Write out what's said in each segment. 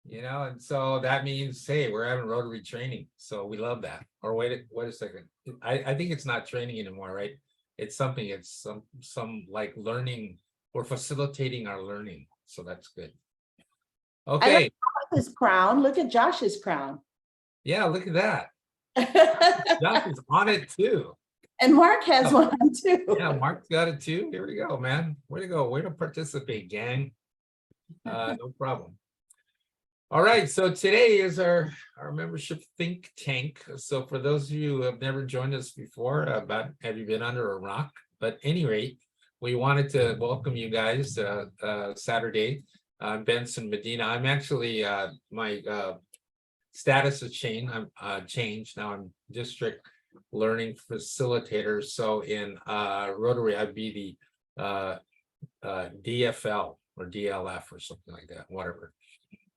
Yeah, and so that means, hey, we're having Rotary training, so we love that. Or wait a second. I think it's not training anymore, right? It's something, it's some like learning. We're facilitating our learning, so that's good. I Okay, like his crown. Look at Josh's crown. yeah, look at that. Josh is on it too. And Mark has one too. Yeah, Mark's got it too. Here we go, man. Way to go. Way to participate, gang. No problem. All right, so today is our membership think tank. So for those of you who have never joined us before, have you been under a rock? But at any rate, we wanted to welcome you guys Saturday. I'm Benson Medina. I'm actually my status has changed. I'm changed now. I'm district learning facilitator. So in Rotary, I'd be the DFL or DLF or something like that, whatever.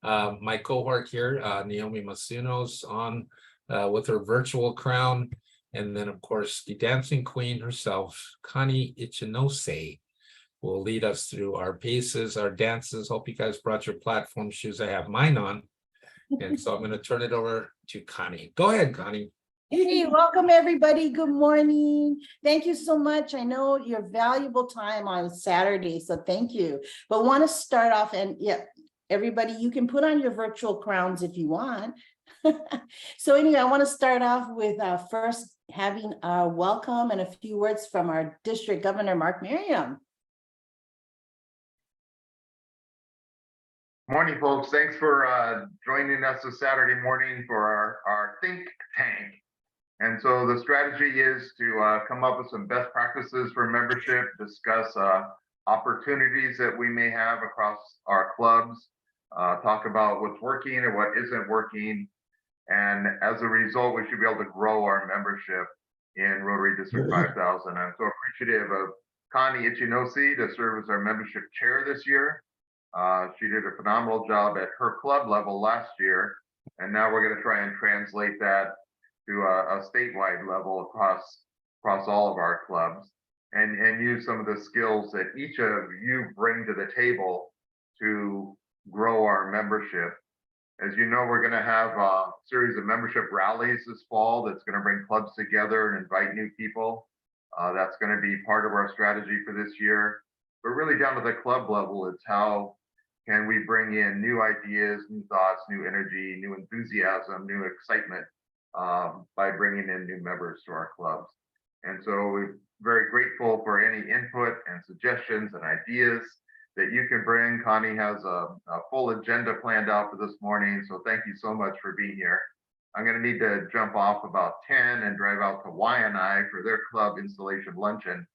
My cohort here, Naomi Masuno's on with her virtual crown. And then, of course, the dancing queen herself, Connie Ichinose, will lead us through our paces, our dances. Hope you guys brought your platform shoes. I have mine on. And so I'm going to turn it over to Connie. Go ahead, Connie. Hey, welcome everybody. Good morning. Thank you so much. I know your valuable time on Saturday, so thank you. But want to start off, and yeah, everybody, you can put on your virtual crowns if you want. So anyway, I want to start off with first having a welcome and a few words from our district governor, Mark Merriam. Morning, folks. Thanks for joining us this Saturday morning for our think tank. And so the strategy is to come up with some best practices for membership, discuss opportunities that we may have across our clubs, talk about what's working and what isn't working. And as a result, we should be able to grow our membership in Rotary District 5000. I'm so appreciative of Connie Ichinose to serve as our membership chair this year. She did a phenomenal job at her club level last year, and now we're going to try and translate that to a statewide level across all of our clubs, and use some of the skills that each of you bring to the table to grow our membership. As you know, we're going to have a series of membership rallies this fall that's going to bring clubs together and invite new people. That's going to be part of our strategy for this year. But really down to the club level, it's how can we bring in new ideas, new thoughts, new energy, new enthusiasm, new excitement by bringing in new members to our clubs. And so we're very grateful for any input and suggestions and ideas that you can bring. Connie has a full agenda planned out for this morning, so thank you so much for being here. I'm going to need to jump off about 10 and drive out to Waianae for their club installation luncheon,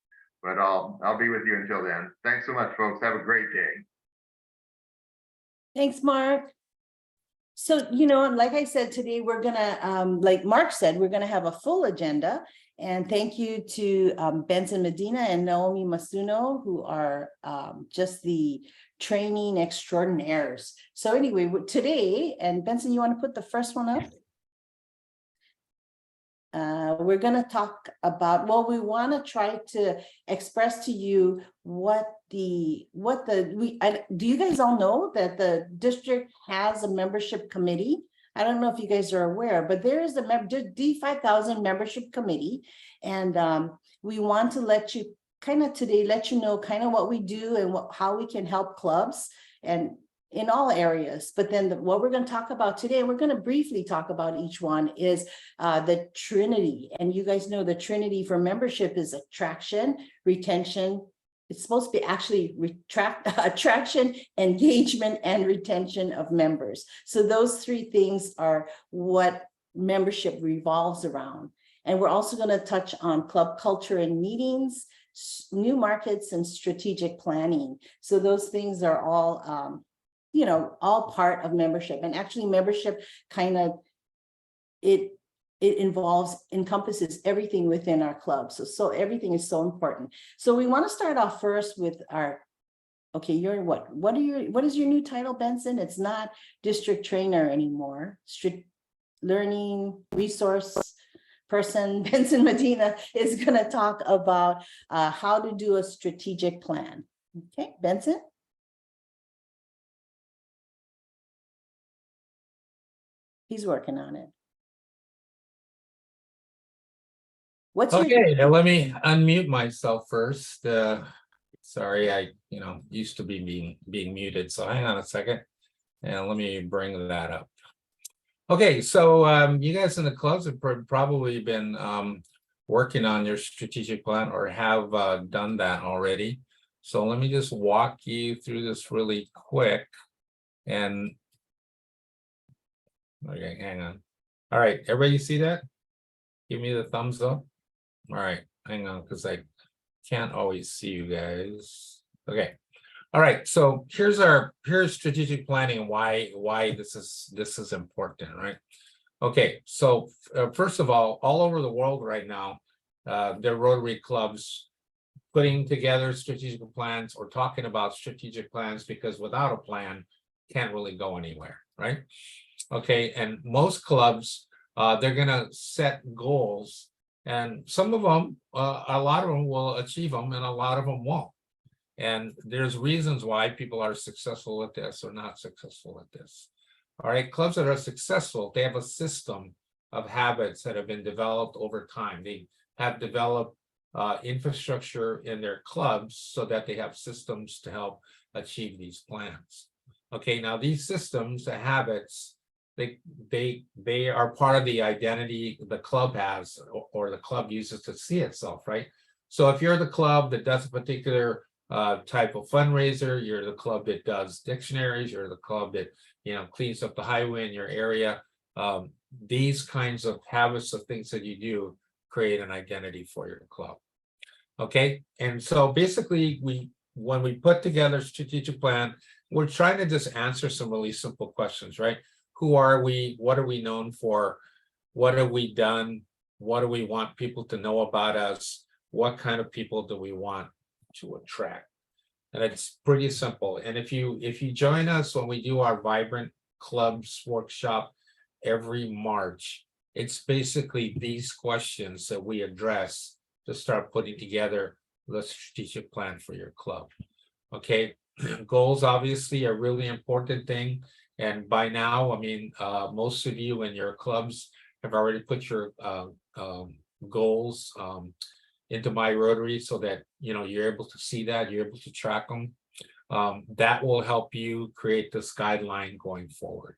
but I'll be with you until then. Thanks so much, folks. Have a great day. Thanks, Mark. So, like I said, today we're gonna, like Mark said, we're gonna have a full agenda. And thank you to Benson Medina and Naomi Masuno, who are just the training extraordinaires. So anyway, today, and Benson, you want to put the first one up? We're going to talk about, well, we want to try to express to you do you guys all know that the district has a membership committee? I don't know if you guys are aware, but there is a D5000 membership committee. And we want to let you know kind of what we do and how we can help clubs and in all areas. But then what we're going to talk about today, we're going to briefly talk about each one, is the Trinity. And you guys know the Trinity for membership is attraction, retention. It's supposed to be actually attraction, engagement, and retention of members. So those three things are what membership revolves around. And we're also going to touch on club culture and meetings, new markets, and strategic planning. So those things are all all part of membership. And actually membership kind of, it encompasses everything within our club. So everything is so important. So we want to start off first with you're what is your new title, Benson? It's not district trainer anymore. Learning resource person, Benson Medina, is going to talk about how to do a strategic plan. Okay, Benson? He's working on it. What's your, Okay, now let me unmute myself first. Sorry, I used to be being muted, so hang on a second. And let me bring that up. Okay, so you guys in the clubs have probably been working on your strategic plan or have done that already. So let me just walk you through this really quick. And okay, hang on. All right, everybody see that? Give me the thumbs up. All right, hang on, because I can't always see you guys. Okay. All right, so here's strategic planning and why this is important, right? Okay, so first of all over the world right now, there are Rotary clubs putting together strategic plans or talking about strategic plans, because without a plan, can't really go anywhere, right? Okay, and most clubs, they're gonna set goals, and some of them, a lot of them will achieve them, and a lot of them won't. And there's reasons why people are successful at this or not successful at this. All right, clubs that are successful, they have a system of habits that have been developed over time. They have developed infrastructure in their clubs so that they have systems to help achieve these plans. Okay, now these systems, the habits, they are part of the identity the club has, or the club uses to see itself, right? So if you're the club that does a particular type of fundraiser, you're the club that does dictionaries, you're the club that cleans up the highway in your area, these kinds of habits of things that you do create an identity for your club. Okay, and so basically when we put together a strategic plan, we're trying to just answer some really simple questions, right? Who are we? What are we known for? What have we done? What do we want people to know about us? What kind of people do we want to attract? And it's pretty simple. And if you join us when we do our Vibrant Clubs workshop every March, it's basically these questions that we address to start putting together the strategic plan for your club. Okay, goals obviously are a really important thing. And by now, I mean, most of you in your clubs have already put your goals into My Rotary, so that you're able to see that, you're able to track them. That will help you create this guideline going forward.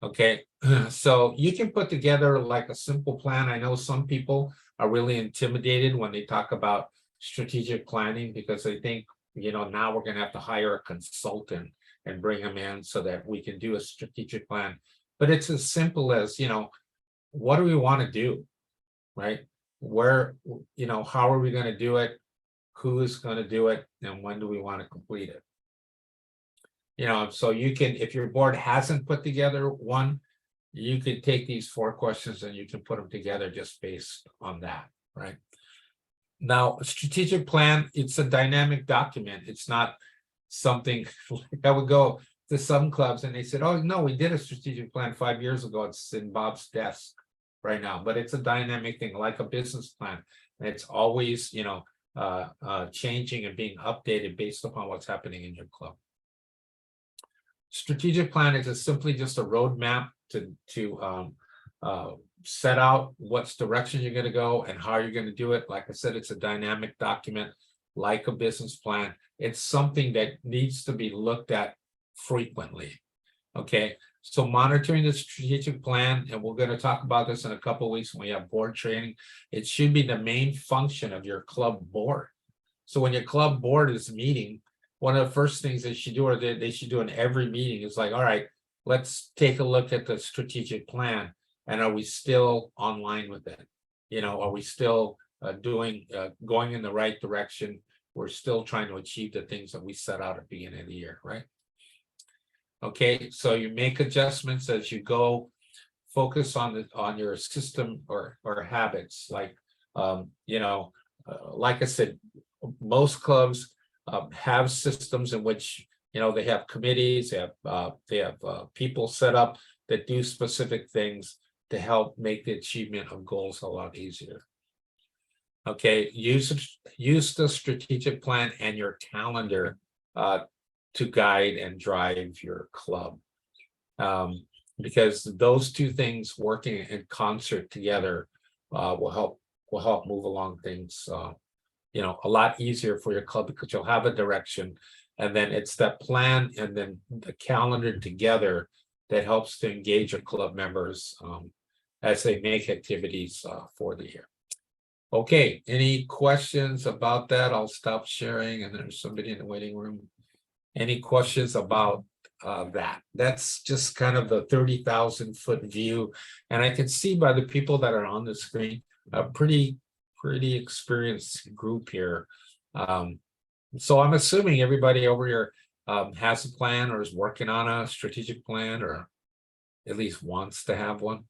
Okay, so you can put together like a simple plan. I know some people are really intimidated when they talk about strategic planning, because they think, now we're going to have to hire a consultant and bring them in so that we can do a strategic plan. But it's as simple as, what do we want to do, right? Where, how are we going to do it? Who is going to do it? And when do we want to complete it? So you can, if your board hasn't put together one, you could take these 4 questions and you can put them together just based on that, right? Now, a strategic plan, it's a dynamic document. It's not something like I would go to some clubs and they said, oh, no, we did a strategic plan 5 years ago. It's in Bob's desk right now, but it's a dynamic thing, like a business plan. And it's always, changing and being updated based upon what's happening in your club. Strategic plan is simply just a roadmap to set out what's direction you're going to go and how you're going to do it. Like I said, it's a dynamic document, like a business plan. It's something that needs to be looked at frequently. Okay, so monitoring the strategic plan, and we're going to talk about this in a couple of weeks when we have board training. It should be the main function of your club board. So when your club board is meeting, one of the first things they should do, or they should do in every meeting, is like, all right, let's take a look at the strategic plan, and are we still online with it? Are we still going in the right direction? We're still trying to achieve the things that we set out at the beginning of the year, right? Okay, so you make adjustments as you go. Focus on your system or habits. Like like I said, most clubs have systems in which they have committees, they have people set up that do specific things to help make the achievement of goals a lot easier. Okay, use the strategic plan and your calendar to guide and drive your club. because those two things working in concert together will help move along things a lot easier for your club, because you'll have a direction, and then it's that plan and then the calendar together that helps to engage your club members as they make activities for the year. Okay, any questions about that? I'll stop sharing, and there's somebody in the waiting room. Any questions about that? That's just kind of the 30,000-foot view, and I can see by the people that are on the screen a pretty experienced group here. So I'm assuming everybody over here has a plan or is working on a strategic plan, or at least wants to have one.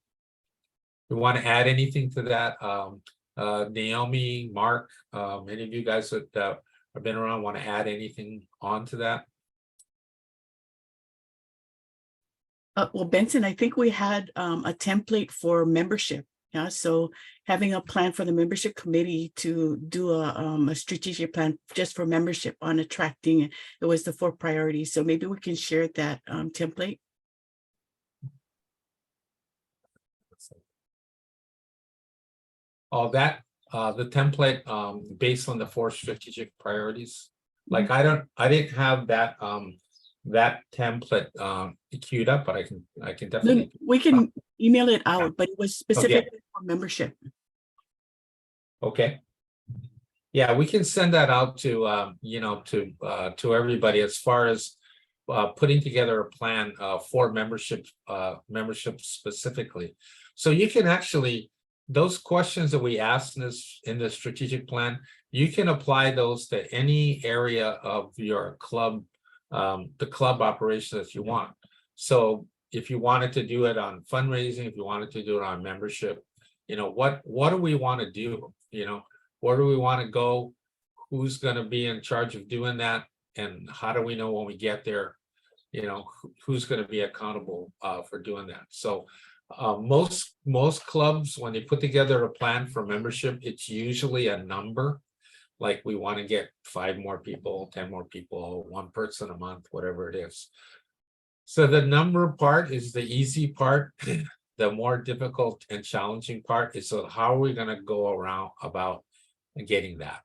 We want to add anything to that? Naomi, Mark, any of you guys that have been around want to add anything on to that? Well, Benson, I think we had a template for membership. Yeah, so having a plan for the membership committee to do a strategic plan just for membership on attracting, it was the 4 priorities. So maybe we can share that template. Oh, that the template based on the 4 strategic priorities. Like I didn't have that that template queued up, but I can definitely. We can email it out, but it was specifically for membership. Okay. Yeah, we can send that out to to everybody as far as putting together a plan for membership specifically. So you can actually, those questions that we asked in the strategic plan, you can apply those to any area of your club, the club operation that you want. So if you wanted to do it on fundraising, if you wanted to do it on membership, what do we want to do? Where do we want to go? Who's going to be in charge of doing that? And how do we know when we get there, who's going to be accountable for doing that? So most clubs, when they put together a plan for membership, it's usually a number. Like we want to get 5 more people, 10 more people, 1 person a month, whatever it is. So the number part is the easy part. The more difficult and challenging part is, so how are we going to go around about getting that?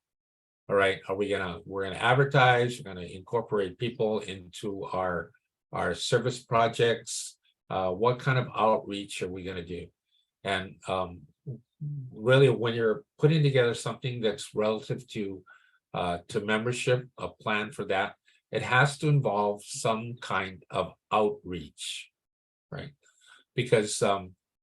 All right, we're gonna advertise, we're gonna incorporate people into our service projects. What kind of outreach are we gonna do? And really, when you're putting together something that's relative to membership, a plan for that, it has to involve some kind of outreach, right? Because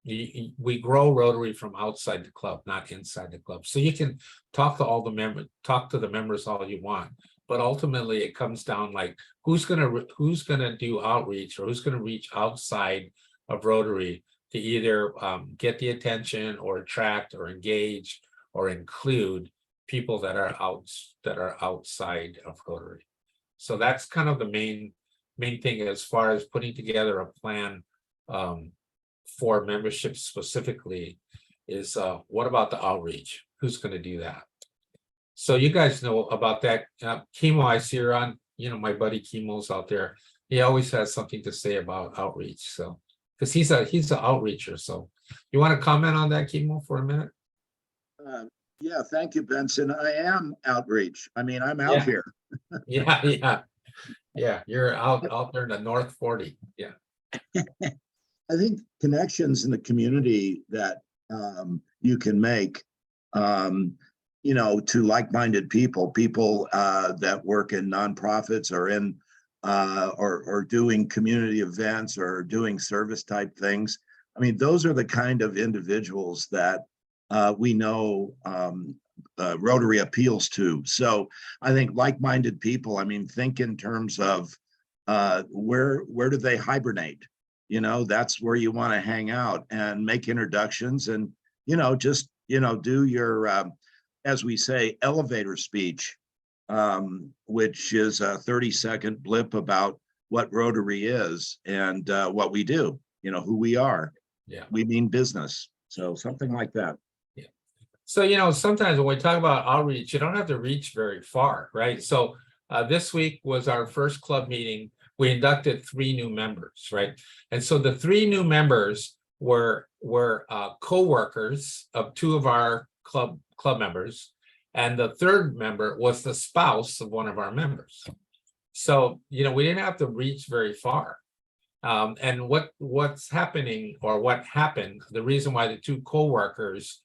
we grow Rotary from outside the club, not inside the club. So you can talk to all the members, talk to the members all you want, but ultimately it comes down like who's gonna do outreach, or who's gonna reach outside of Rotary to either get the attention or attract or engage or include people that are outside of Rotary. So that's kind of the main thing as far as putting together a plan for membership specifically is what about the outreach? Who's going to do that? So you guys know about that. Kimo, I see you're on, my buddy Kimo's out there. He always has something to say about outreach. So because he's an outreacher. So you want to comment on that, Kimo, for a minute? Yeah, thank you, Benson. I am outreach. I mean, I'm out here. Yeah, you're out there in the North 40. Yeah. I think connections in the community that you can make, to like-minded people that work in nonprofits or in or doing community events or doing service type things. I mean, those are the kind of individuals that we know Rotary appeals to. So I think like-minded people, think in terms of where do they hibernate? That's where you want to hang out and make introductions and, just, do your, as we say, elevator speech, which is a 30-second blip about what Rotary is and what we do, who we are. Yeah. We mean business. So something like that. Yeah. So, sometimes when we talk about outreach, you don't have to reach very far, right? So this week was our first club meeting we inducted 3 new members, right? And so the 3 new members were co-workers of 2 of our club members, and the 3rd member was the spouse of one of our members. So, you know, we didn't have to reach very far. And what's happening, or what happened, the reason why the 2 co-workers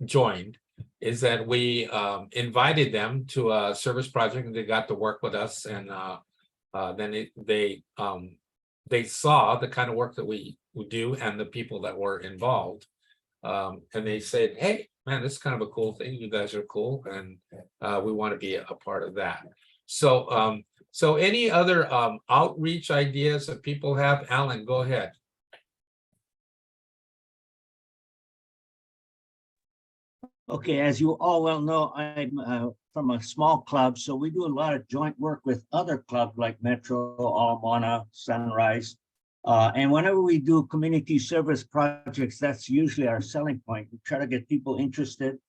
joined is that we invited them to a service project, and they got to work with us, and then they saw the kind of work that we do and the people that were involved, and they said, "Hey, man, this is kind of a cool thing. You guys are cool, and we want to be a part of that." So, so any other outreach ideas that people have? Alan, go ahead. Okay, as you all well know, I'm from a small club, so we do a lot of joint work with other clubs like Metro, Alamana, Sunrise. And whenever we do community service projects, that's usually our selling point. We try to get people interested.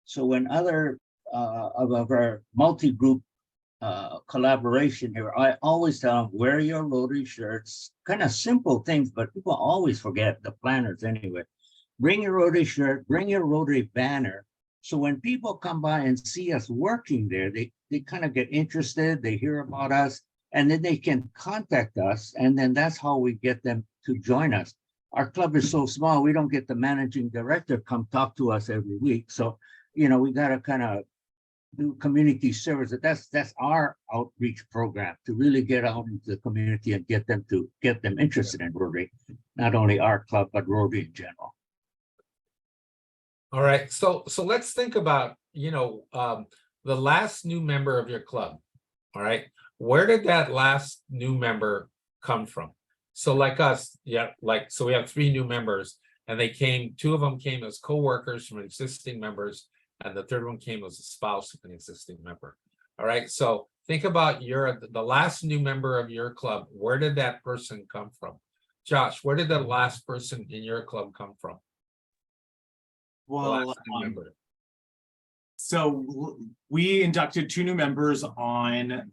So when other of our multi-group collaboration here, I always tell them, wear your Rotary shirts. Kind of simple things, but people always forget, the planners anyway. Bring your Rotary shirt, bring your Rotary banner. So when people come by and see us working there, they kind of get interested, they hear about us, and then they can contact us. And then that's how we get them to join us. Our club is so small, we don't get the managing director come talk to us every week. So, you know, we got to kind of do community service. That's our outreach program, to really get out into the community and get them interested in Rotary, not only our club, but Rotary in general. All right, so let's think about, you know, the last new member of your club. All right, where did that last new member come from? So like us, yeah, so we have 3 new members, and they came, 2 of them came as co-workers from existing members, and the 3rd one came as a spouse of an existing member. All right, so think about the last new member of your club. Where did that person come from? Josh, where did the last person in your club come from? Well, so we inducted 2 new members on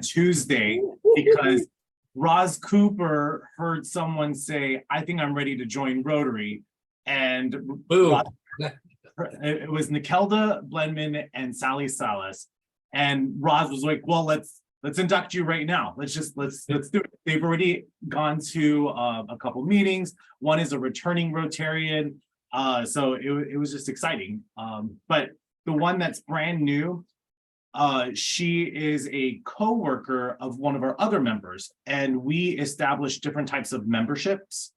Tuesday because Roz Cooper heard someone say, "I think I'm ready to join Rotary," and Boom. It was Nikelda Blenman and Sally Salas, and Roz was like, "Well, let's induct you right now. Let's do it." They've already gone to a couple meetings. One is a returning Rotarian. So it was just exciting. But the one that's brand new, she is a co-worker of one of our other members, and we established different types of memberships.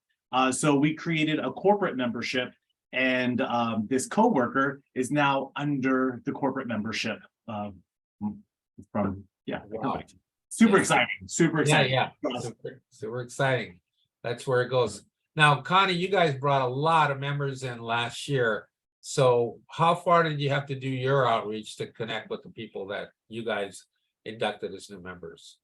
So we created a corporate membership, and this co-worker is now under the corporate membership from, yeah. Wow. Super Yeah. exciting, super exciting. Yeah, super exciting. That's where it goes. Now, Connie, you guys brought a lot of members in last year. So how far did you have to do your outreach to connect with the people that you guys inducted as new members?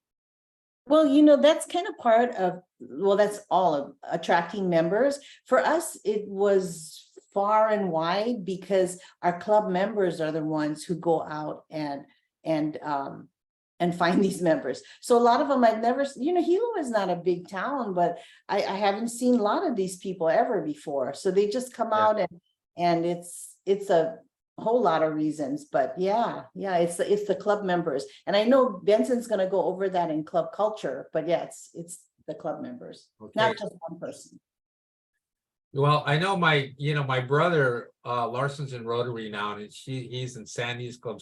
Well, you know, that's kind of part of, well, that's all of attracting members. For us, it was far and wide because our club members are the ones who go out and find these members. So a lot of them I've never, you know, Hilo is not a big town, but I haven't seen a lot of these people ever before. So they just come out and it's a whole lot of reasons, but yeah, it's the club members. And I know Benson's gonna go over that in club culture, but yeah, it's the club members, not just one person. Well, I know my brother Larson's in Rotary now, and he's in Sandy's club.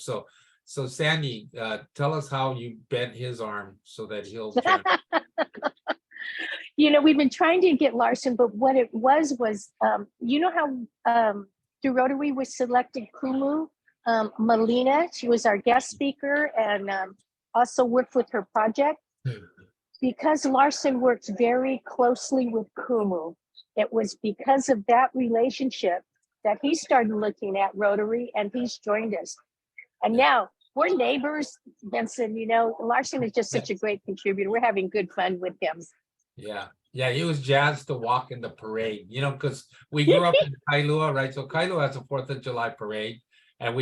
So Sandy, tell us how you bent his arm so that he'll join. You know, we've been trying to get Larson, but what it was, you know how through Rotary we selected Kumu Melina. She was our guest speaker and also worked with her project. Because Larson works very closely with Kumu, it was because of that relationship that he started looking at Rotary, and he's joined us. And now we're neighbors, Benson. You know, Larson is just such a great contributor. We're having good fun with him. Yeah, he was jazzed to walk in the parade, you know, because we grew up in Kailua, right? So Kailua has a 4th of July parade, and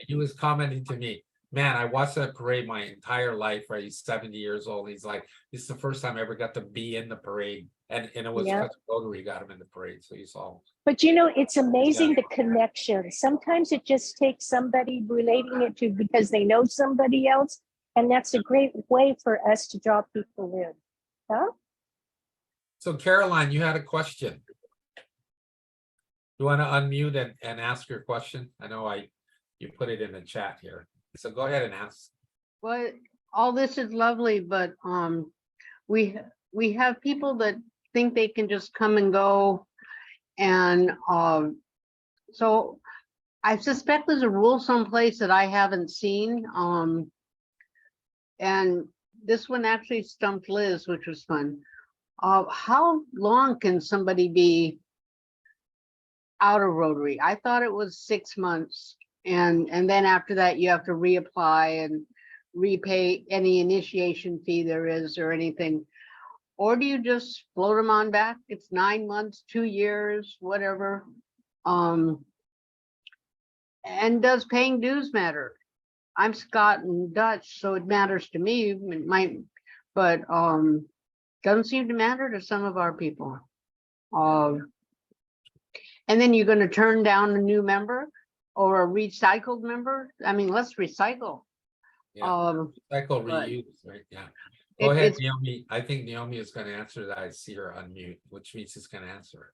he was commenting to me, man, I watched that parade my entire life, right? He's 70 years old. He's like, this is the first time I ever got to be in the parade. And it was Yeah. because Rotary got him in the parade. So you saw. But you know, it's amazing the connection. Sometimes it just takes somebody relating it to because they know somebody else. And that's a great way for us to draw people in. Huh? So Caroline, you had a question. You want to unmute and ask your question? I know you put it in the chat here. So go ahead and ask. Well, all this is lovely, but we have people that think they can just come and go. And so I suspect there's a rule someplace that I haven't seen. And this one actually stumped Liz, which was fun. How long can somebody be out of Rotary? I thought it was 6 months. And then after that, you have to reapply and repay any initiation fee there is or anything. Or do you just float them on back? It's 9 months, 2 years, whatever. And does paying dues matter? I'm Scott and Dutch, so it matters to me. It might, but doesn't seem to matter to some of our people. And then you're going to turn down a new member or a recycled member. I mean, let's recycle. Yeah. Cycle but reuse, right? Yeah. Go ahead, it's Naomi. I think Naomi is going to answer that. I see her unmute, which means she's going to answer it.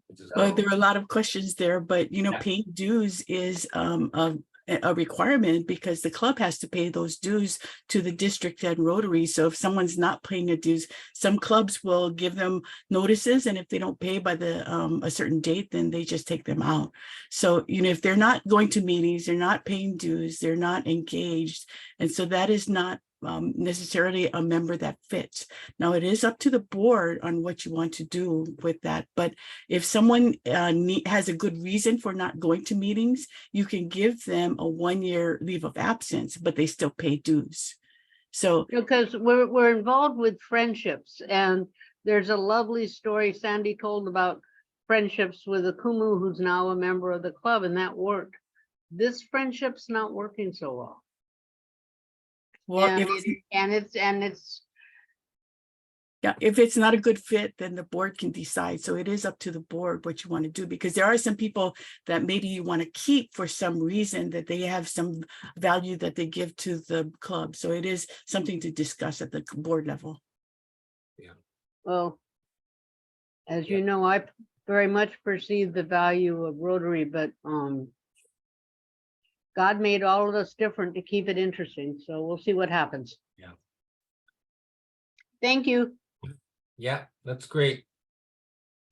Which is Well, good. there are a lot of questions there, but you know, Yeah. paying dues is a requirement because the club has to pay those dues to the district and Rotary. So if someone's not paying the dues, some clubs will give them notices, and if they don't pay by the a certain date, then they just take them out. So you know, if they're not going to meetings, they're not paying dues, they're not engaged, and so that is not necessarily a member that fits. Now it is up to the board on what you want to do with that. But if someone has a good reason for not going to meetings, you can give them a 1-year leave of absence, but they still pay dues. So because we're involved with friendships, and there's a lovely story Sandy told about friendships with a Kumu who's now a member of the club, and that worked. This friendship's not working so well. well, And if it's not a good fit, then the board can decide. So it is up to the board what you want to do, because there are some people that maybe you want to keep for some reason, that they have some value that they give to the club. So it is something to discuss at the board level. well, as you know, I very much perceive the value of Rotary, but God made all of us different to keep it interesting. So we'll see what happens. Yeah. Thank you. Yeah, that's great.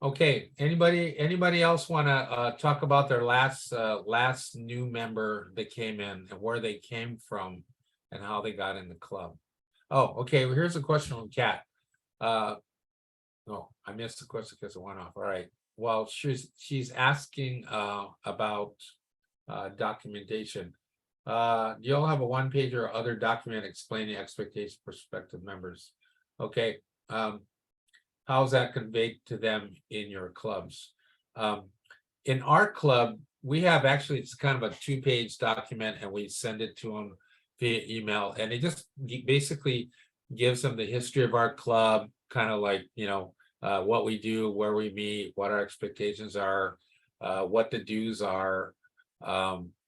Okay, anybody else want to talk about their last new member that came in and where they came from and how they got in the club? Oh, okay, well, here's a question from Kat. No, I missed the question because it went off. All right. Well, she's asking about documentation. Do y'all have a 1-page or other document explaining expectations of prospective members? Okay. How's that conveyed to them in your clubs? In our club, we have actually, it's kind of a 2-page document, and we send it to them via email, and it just basically gives them the history of our club, kind of like, you know, what we do, where we meet, what our expectations are, what the dues are,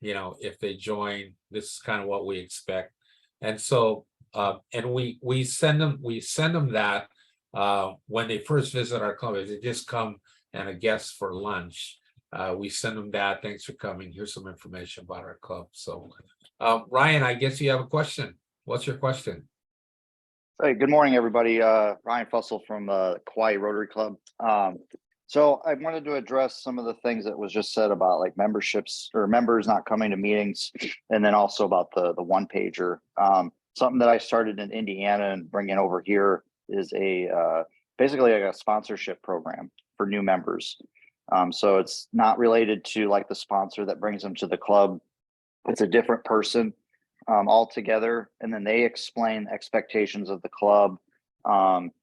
you know, if they join, this is kind of what we expect. And so, and we send them that when they first visit our club. If they just come and a guest for lunch, we send them that. Thanks for coming. Here's some information about our club. So, Ryan, I guess you have a question. What's your question? Hey, good morning, everybody. Ryan Fussell from Kauai Rotary Club. So I wanted to address some of the things that was just said about like memberships or members not coming to meetings, and then also about the 1-pager. Something that I started in Indiana and bringing over here is a basically like a sponsorship program for new members. So it's not related to like the sponsor that brings them to the club. It's a different person altogether, and then they explain expectations of the club,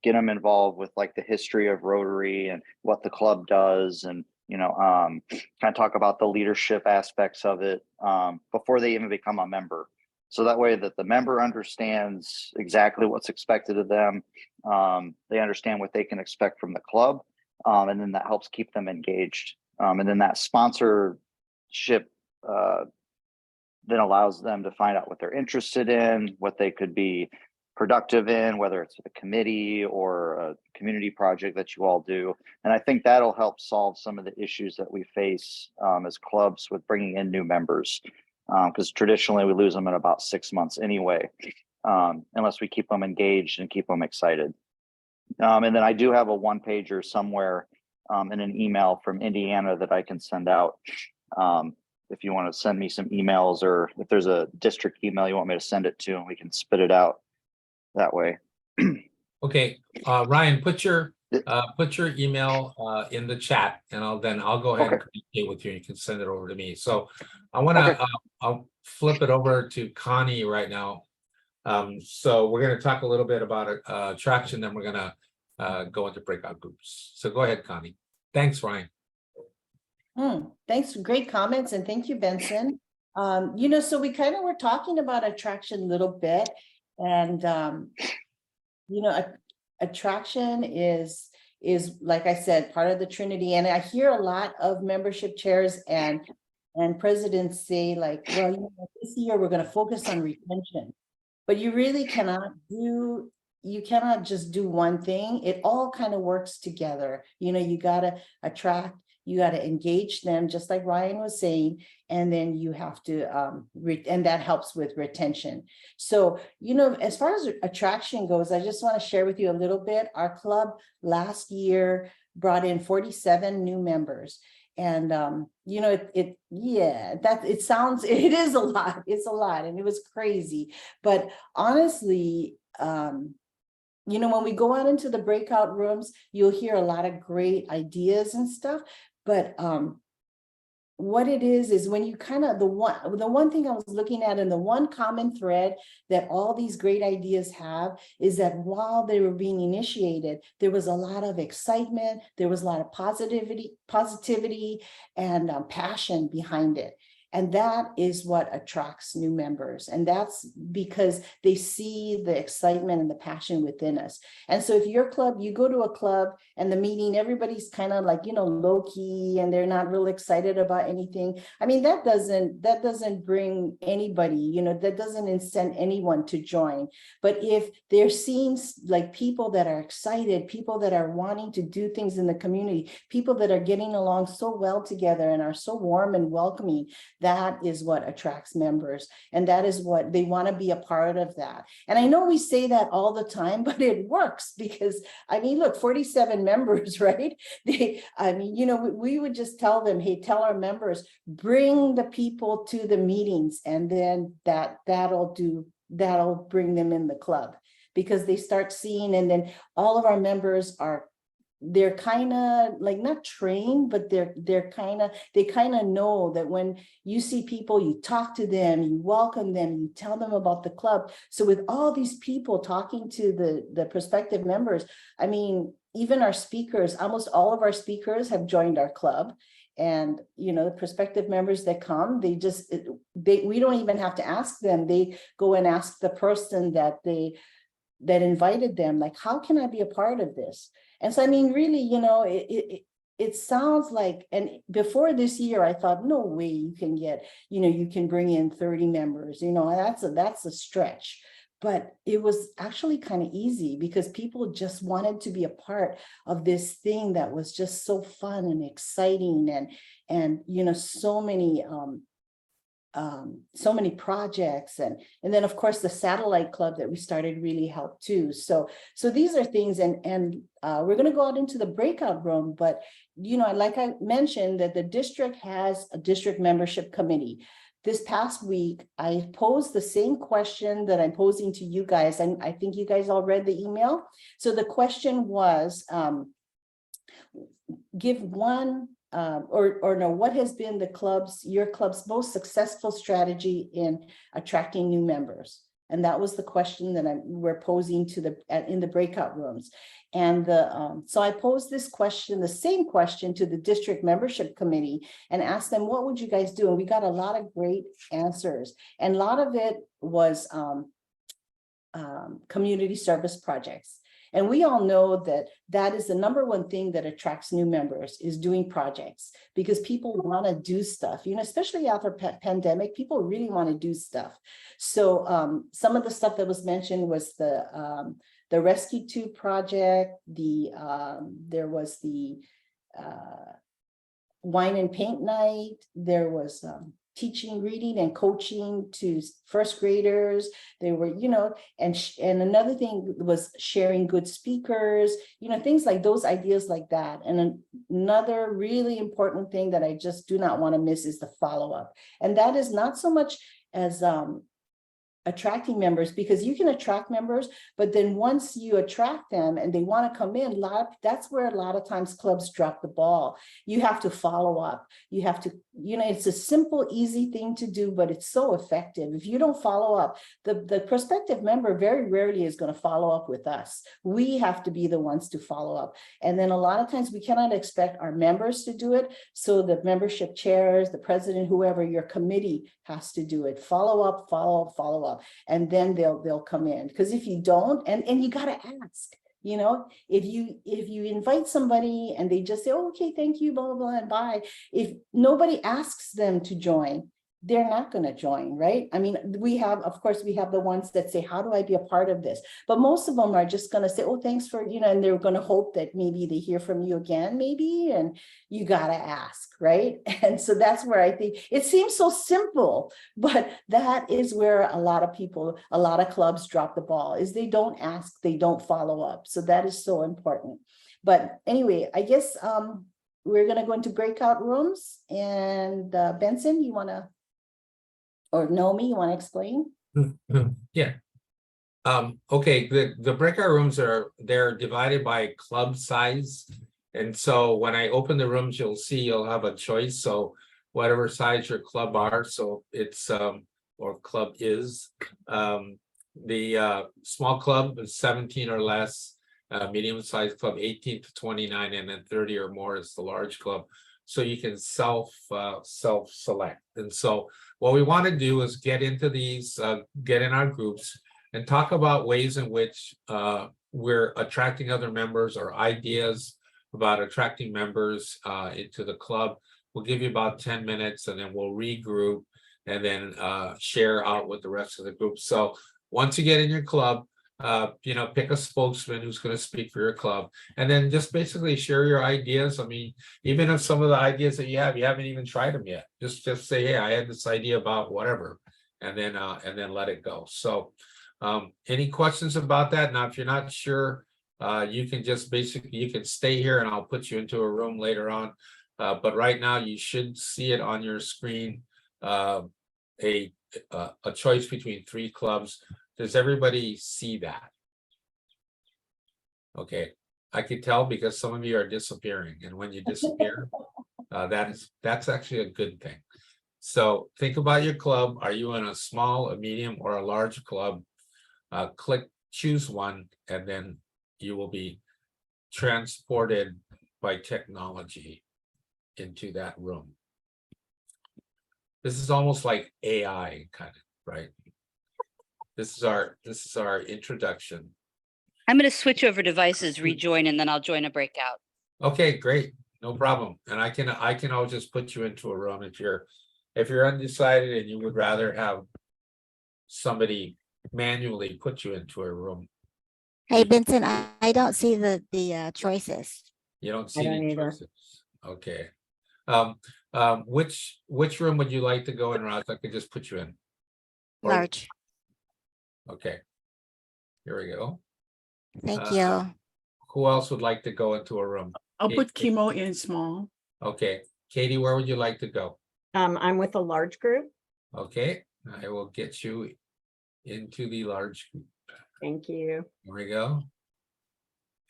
get them involved with like the history of Rotary and what the club does, and you know, kind of talk about the leadership aspects of it before they even become a member. So that way that the member understands exactly what's expected of them. They understand what they can expect from the club. And then that helps keep them engaged. And then that sponsorship then allows them to find out what they're interested in, what they could be productive in, whether it's a committee or a community project that you all do. And I think that'll help solve some of the issues that we face as clubs with bringing in new members. Because traditionally we lose them in about 6 months anyway, unless we keep them engaged and keep them excited. And then I do have a one-pager somewhere in an email from Indiana that I can send out. If you want to send me some emails, or if there's a district email you want me to send it to, and we can spit it out that way. Okay, Ryan, put your email in the chat, and I'll go ahead and communicate with you. You can send it over to me. So I want to I'll flip it over to Connie right now. So we're going to talk a little bit about attraction, then we're going to go into breakout groups. So go ahead, Connie. Thanks, Ryan. Thanks, great comments, and thank you, Benson. You know, so we kind of were talking about attraction a little bit, and you know, attraction is like I said, part of the Trinity. And I hear a lot of membership chairs and presidents say, like, well, you know, this year we're going to focus on retention, but you really cannot just do one thing. It all kind of works together. You know, you got to attract, you got to engage them, just like Ryan was saying, and then you have to, and that helps with retention. So, you know, as far as attraction goes, I just want to share with you a little bit. Our club last year brought in 47 new members. And, you know, it is a lot. It's a lot, and it was crazy. But honestly, you know, when we go out into the breakout rooms, you'll hear a lot of great ideas and stuff. But what it is when you kind of, the one thing I was looking at, and the one common thread that all these great ideas have, is that while they were being initiated, there was a lot of excitement, there was a lot of positivity and passion behind it. And that is what attracts new members. And that's because they see the excitement and the passion within us. And so if your club, you go to a club and the meeting, everybody's kind of like, you know, low key, and they're not real excited about anything. I mean, that doesn't bring anybody, you know, that doesn't incent anyone to join. But if they're seeing like people that are excited, people that are wanting to do things in the community, people that are getting along so well together and are so warm and welcoming, that is what attracts members, and that is what they want to be a part of that. And I know we say that all the time, but it works, because I mean, look, 47 members, right? I mean, you know, we would just tell them, hey, tell our members, bring the people to the meetings, and then that'll bring them in the club, because they start seeing, and then all of our members they're kind of like not trained, but they kind of know that when you see people, you talk to them, you welcome them, you tell them about the club. So with all these people talking to the prospective members, I mean, even our speakers, almost all of our speakers have joined our club. And, you know, the prospective members that come, we don't even have to ask them. They go and ask the person that invited them, like, how can I be a part of this? And so, I mean, really, you know, it sounds like, and before this year, I thought, no way you can get, you know, you can bring in 30 members, you know, that's a stretch. But it was actually kind of easy, because people just wanted to be a part of this thing that was just so fun and exciting, and you know, so many projects, and then of course the satellite club that we started really helped too. So these are things, and we're going to go out into the breakout room. But you know, like I mentioned, that the district has a district membership committee. This past week, I posed the same question that I'm posing to you guys, and I think you guys all read the email. So the question was, give one what has been your club's most successful strategy in attracting new members? And that was the question that we're posing to in the breakout rooms. And so I posed this question, the same question, to the district membership committee and asked them, what would you guys do? And we got a lot of great answers. And a lot of it was community service projects. And we all know that that is the number one thing that attracts new members, is doing projects, because people want to do stuff, you know, especially after pandemic, people really want to do stuff. So some of the stuff that was mentioned was the Rescue 2 project, there was the wine and paint night, there was teaching, reading and coaching to first graders. They were, you know, and another thing was sharing good speakers, you know, things like those, ideas like that. And another really important thing that I just do not want to miss is the follow-up. And that is not so much as attracting members, because you can attract members, but then once you attract them and they want to come in, that's where a lot of times clubs drop the ball. You have to follow up. You have to, you know, it's a simple, easy thing to do, but it's so effective. If you don't follow up, the prospective member very rarely is going to follow up with us. We have to be the ones to follow up. And then a lot of times we cannot expect our members to do it. So the membership chairs, the president, whoever, your committee has to do it. Follow up, follow up, follow up. And then they'll come in. Because if you don't, and you got to ask, you know, if you invite somebody and they just say, oh, okay, thank you, blah, blah, blah, and bye. If nobody asks them to join, they're not going to join, right? I mean, of course, we have the ones that say, how do I be a part of this? But most of them are just going to say, oh, thanks for, you know, and they're going to hope that maybe they hear from you again, maybe, and you got to ask, right? And so that's where I think it seems so simple, but that is where a lot of clubs drop the ball, is they don't ask, they don't follow up. So that is so important. But anyway, I guess we're going to go into breakout rooms, and Benson, you want to, or Nomi, you want to explain? Yeah. Okay, the breakout rooms they're divided by club size. And so when I open the rooms, you'll have a choice. So whatever size your club are, so it's or club is. The small club is 17 or less, medium-sized club 18 to 29, and then 30 or more is the large club. So you can self-select. And so what we want to do is get into these, get in our groups and talk about ways in which we're attracting other members, or ideas about attracting members into the club. We'll give you about 10 minutes, and then we'll regroup and then share out with the rest of the group. So once you get in your club, you know, pick a spokesman who's going to speak for your club, and then just basically share your ideas. I mean, even if some of the ideas that you haven't even tried them yet, just say, hey, I had this idea about whatever, and then let it go. So any questions about that? Now, if you're not sure, you can just you can stay here and I'll put you into a room later on. But right now you should see it on your screen, a choice between 3 clubs. Does everybody see that? Okay, I could tell because some of you are disappearing, and when you disappear, that's actually a good thing. So think about your club. Are you in a small, a medium, or a large club? Choose one, and then you will be transported by technology into that room. This is almost like AI kind of, right? This is our introduction. I'm going to switch over devices, rejoin, and then I'll join a breakout. Okay, great, no problem. And I can always just put you into a room if you're undecided and you would rather have somebody manually put you into a room. Hey, Benson, I don't see the choices. You don't I see don't any either. choices. Okay. Which room would you like to go in, Roz? I could just put you in. Or- Large. Okay. Here we go. Thank you. Who else would like to go into a room? I'll put Katie. chemo in small. Okay, Katie, where would you like to go? I'm with a large group. Okay, I will get you into the large group. Thank you. Here we go.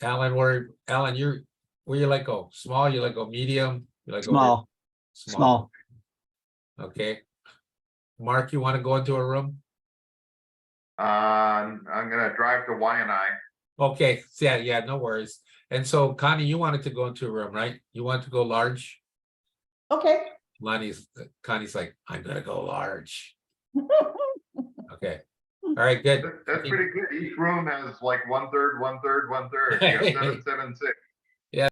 Alan, where you like go? Small, you like go medium? You like go Small, big? small. Okay. Mark, you want to go into a room? I'm gonna drive to Waianae. Okay, yeah, no worries. And so Connie, you wanted to go into a room, right? You want to go large? Okay. Connie's like, I'm gonna go large. Okay, all right, good. That's pretty good. Each room has like 1/3, 1/3, 1/3. You got 7, 7, 6. Yeah.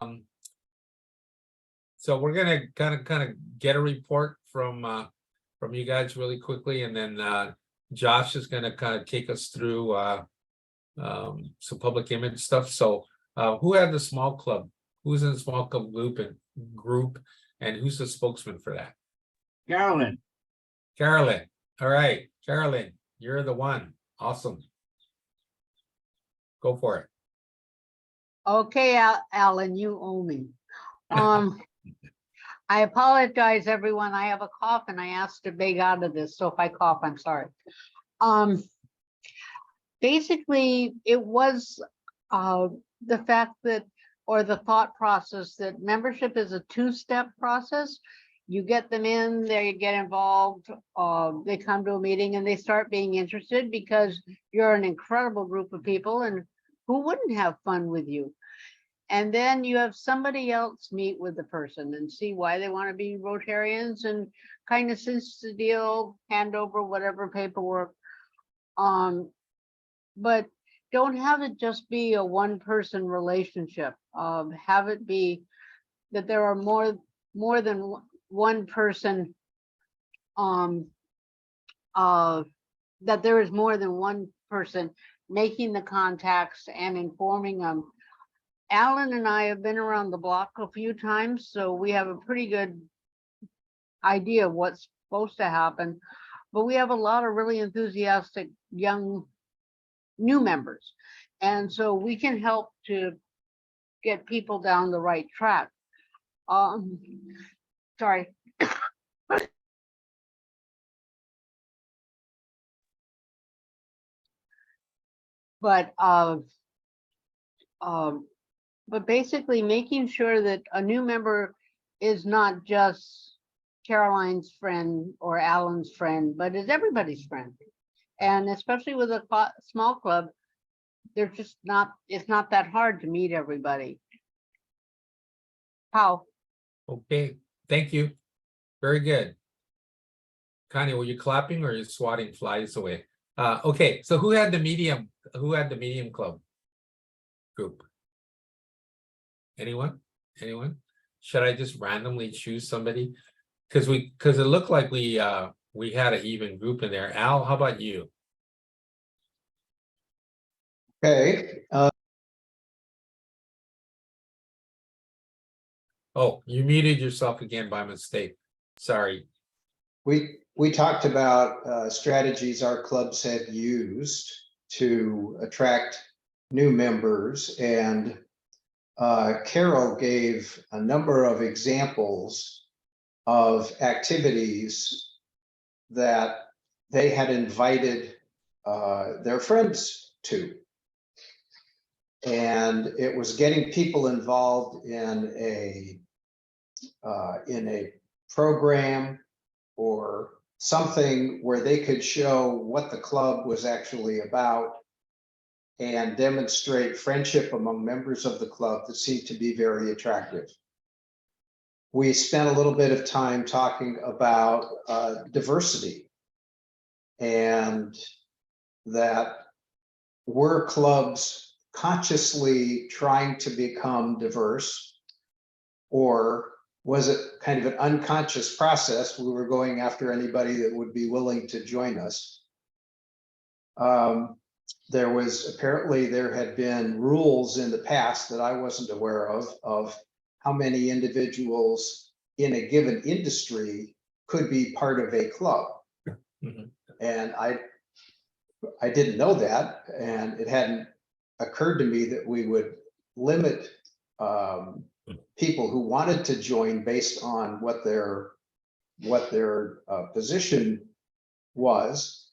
So we're gonna kind of get a report from you guys really quickly, and then Josh is gonna kind of take us through some public image stuff. So who had the small club? Who's in the small club group, and who's the spokesman for that? Carolyn, Carolyn. All right, Carolyn, you're the one. Awesome. Go for it. Okay, Alan, you owe me. I apologize, everyone. I have a cough and I asked to beg out of this, so if I cough, I'm sorry. Basically, it was the fact that, or the thought process that membership is a two-step process. You get them in, they get involved, they come to a meeting and they start being interested because you're an incredible group of people, and who wouldn't have fun with you? And then you have somebody else meet with the person and see why they want to be Rotarians and kind of cinch the deal, hand over whatever paperwork. But don't have it just be a one-person relationship. Have it be that there are more than one person, that there is more than one person making the contacts and informing them. Alan and I have been around the block a few times, so we have a pretty good idea of what's supposed to happen. But we have a lot of really enthusiastic young new members. And so we can help to get people down the right track. Sorry. But basically making sure that a new member is not just Caroline's friend or Alan's friend, but is everybody's friend. And especially with a small club, they're just not, it's not that hard to meet everybody. How? Okay, thank you. Very good. Connie, were you clapping or are you swatting flies away? Okay, so who had the medium club group? Anyone? Should I just randomly choose somebody? Because it looked like we had an even group in there. Al, how about you? Okay. Oh, you muted yourself again by mistake. Sorry. We talked about strategies our clubs have used to attract new members, and Carol gave a number of examples of activities that they had invited their friends to. And it was getting people involved in a program or something where they could show what the club was actually about and demonstrate friendship among members of the club that seemed to be very attractive. We spent a little bit of time talking about diversity, and that were clubs consciously trying to become diverse, or was it kind of an unconscious process? We were going after anybody that would be willing to join us. There had been rules in the past that I wasn't aware of how many individuals in a given industry could be part of a club. Mm-hmm. And I didn't know that, and it hadn't occurred to me that we would limit people who wanted to join based on what their position was.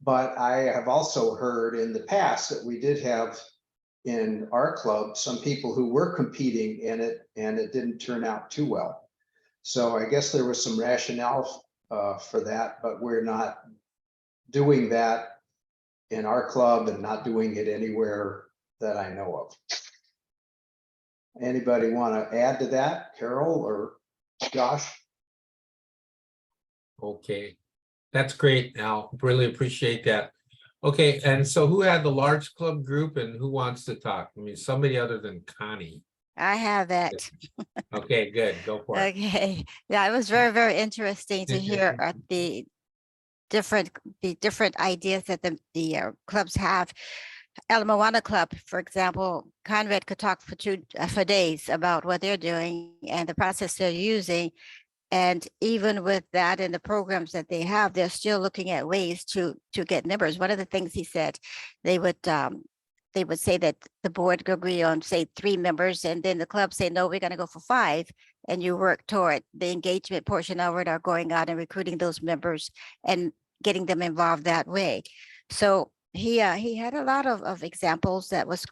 But I have also heard in the past that we did have in our club some people who were competing in it, and it didn't turn out too well. So I guess there was some rationale for that, but we're not doing that in our club and not doing it anywhere that I know of. Anybody want to add to that, Carol or Josh? Okay, that's great. Now, really appreciate that. Okay, and so who had the large club group and who wants to talk? I mean, somebody other than Connie. I have it. Okay, good. Go for it. Okay, yeah, it was very, very interesting to hear the different ideas that the clubs have. El Moana Club, for example, Conrad could talk for days about what they're doing and the process they're using. And even with that and the programs that they have, they're still looking at ways to get members. One of the things he said, they would say that the board could agree on, say, 3 members, and then the club say, no, we're going to go for 5, and you work toward the engagement portion of it, or going out and recruiting those members and getting them involved that way. So he had a lot of examples that was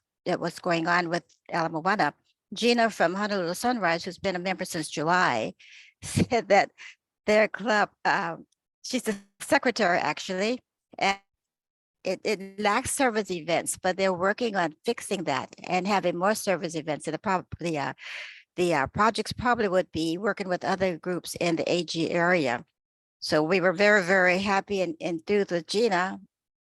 going on with Ala Moana. Gina from Honolulu Sunrise, who's been a member since July, said that their club, she's the secretary actually, and it lacks service events, but they're working on fixing that and having more service events. And the projects probably would be working with other groups in the AG area. So we were very, very happy and enthused with Gina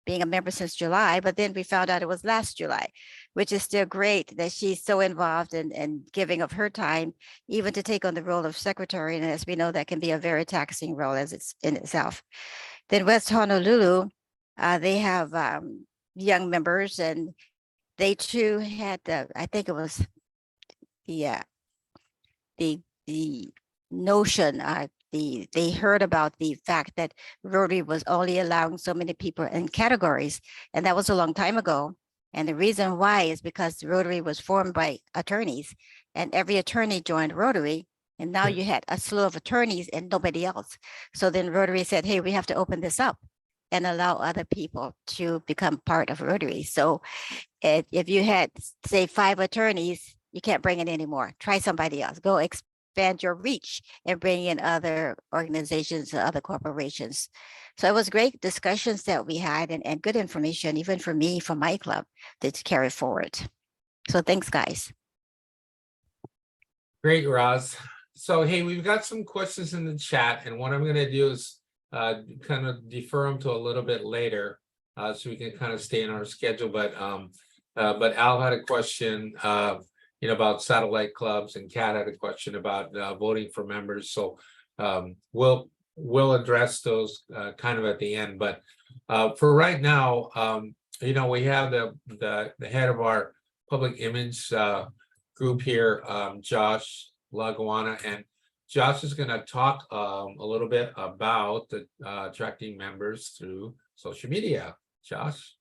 being a member since July, but then we found out it was last July, which is still great that she's so involved and giving of her time, even to take on the role of secretary. And as we know, that can be a very taxing role as it's in itself. Then West Honolulu, they have young members, and they too had I think it was the notion, they heard about the fact that Rotary was only allowing so many people in categories, and that was a long time ago. And the reason why is because Rotary was formed by attorneys, and every attorney joined Rotary, and now you had a slew of attorneys and nobody else. So then Rotary said, hey, we have to open this up and allow other people to become part of Rotary. So if you had, say, 5 attorneys, you can't bring it anymore. Try somebody else. Go expand your reach and bring in other organizations, other corporations. So it was great discussions that we had, and good information, even for me, from my club, to carry forward. So thanks, guys. Great, Roz. So, hey, we've got some questions in the chat, and what I'm going to do is kind of defer them to a little bit later, so we can kind of stay in our schedule. But Al had a question, about satellite clubs, and Kat had a question about voting for members. So we'll address those kind of at the end. But for right now, we have the head of our public image group here, Josh Laguana, and Josh is going to talk a little bit about attracting members through social media. Josh,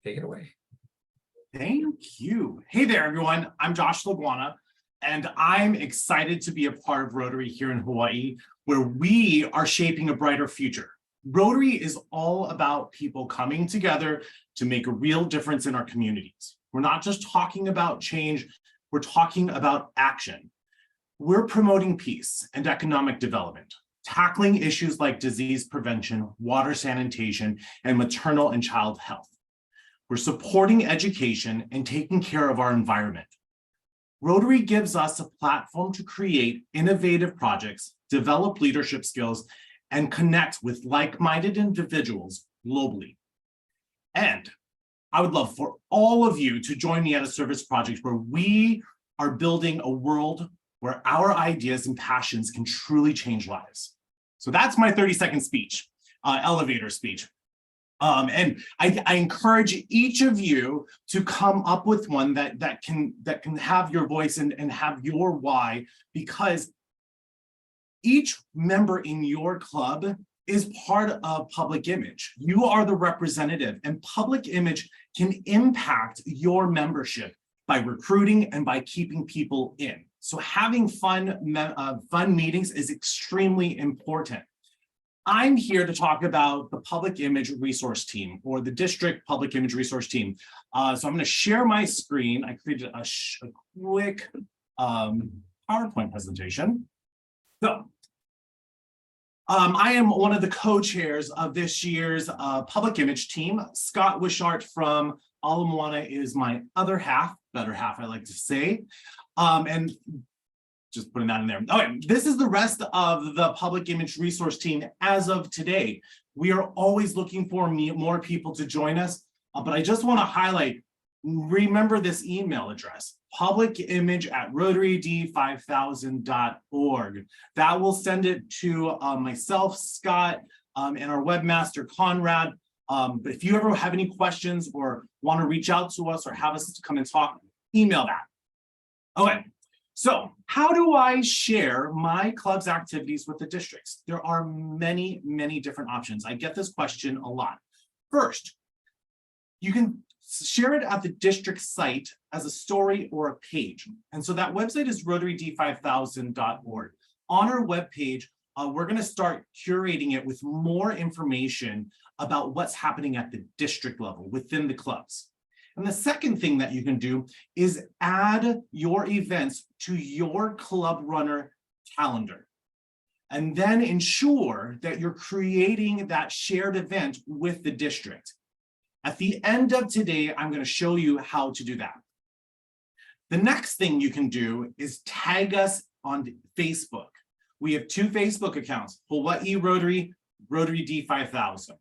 take it away. Thank you. Hey there, everyone. I'm Josh Laguana, and I'm excited to be a part of Rotary here in Hawaii, where we are shaping a brighter future. Rotary is all about people coming together to make a real difference in our communities. We're not just talking about change, we're talking about action. We're promoting peace and economic development, tackling issues like disease prevention, water sanitation, and maternal and child health. We're supporting education and taking care of our environment. Rotary gives us a platform to create innovative projects, develop leadership skills, and connect with like-minded individuals globally. And I would love for all of you to join me at a service project where we are building a world where our ideas and passions can truly change lives. So that's my 30-second speech, elevator speech. And I encourage each of you to come up with one that can have your voice and have your why, because each member in your club is part of public image. You are the representative, and public image can impact your membership by recruiting and by keeping people in. So having fun meetings is extremely important. I'm here to talk about the Public Image Resource Team, or the District Public Image Resource Team. So I'm going to share my screen. I created a quick PowerPoint presentation. So I am one of the co-chairs of this year's public image team. Scott Wishart from Ala Moana is my other half, better half, I like to say. And just putting that in there. Okay, this is the rest of the public image resource team as of today. We are always looking for more people to join us, but I just want to highlight, remember this email address, publicimage@rotaryd5000.org. That will send it to myself, Scott, and our webmaster, Conrad. But if you ever have any questions or want to reach out to us or have us to come and talk, email that. Okay, so how do I share my club's activities with the districts? There are many, many different options. I get this question a lot. First, you can share it at the district site as a story or a page. And so that website is rotaryd5000.org. On our webpage, we're going to start curating it with more information about what's happening at the district level within the clubs. And the second thing that you can do is add your events to your club runner calendar. And then ensure that you're creating that shared event with the district. At the end of today, I'm going to show you how to do that. The next thing you can do is tag us on Facebook. We have 2 Facebook accounts, Hawaii Rotary, Rotary D5000.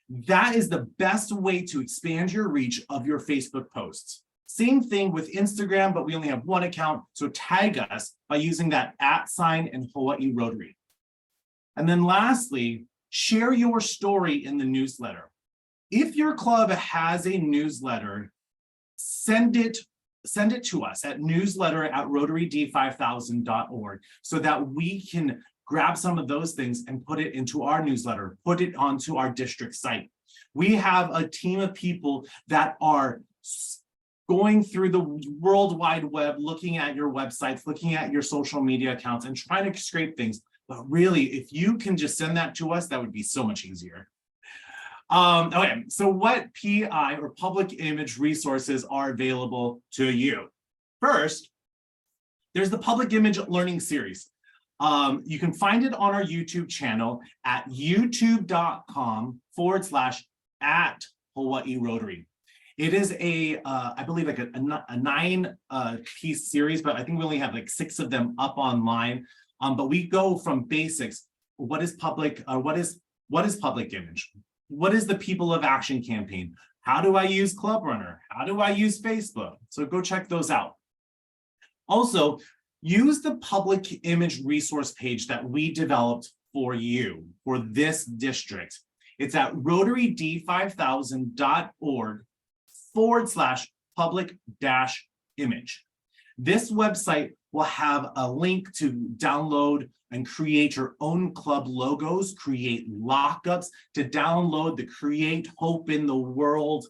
That is the best way to expand your reach of your Facebook posts. Same thing with Instagram, but we only have 1 account. So tag us by using that @ and Hawaii Rotary. And then lastly, share your story in the newsletter. If your club has a newsletter, send it to us at newsletter@rotaryd5000.org so that we can grab some of those things and put it into our newsletter, put it onto our district site. We have a team of people that are going through the World Wide Web, looking at your websites, looking at your social media accounts and trying to scrape things. But really, if you can just send that to us, that would be so much easier. Okay, so what PI or public image resources are available to you? First, there's the Public Image Learning Series. You can find it on our YouTube channel at youtube.com/@Hawaii Rotary. It is I believe like a 9-piece series, but I think we only have like 6 of them up online. But we go from basics. What is public image? What is the People of Action campaign? How do I use Club Runner? How do I use Facebook? So go check those out. Also, use the public image resource page that we developed for you, for this district. It's at rotaryd5000.org/public-image. This website will have a link to download and create your own club logos, create lockups, to download the Create Hope in the World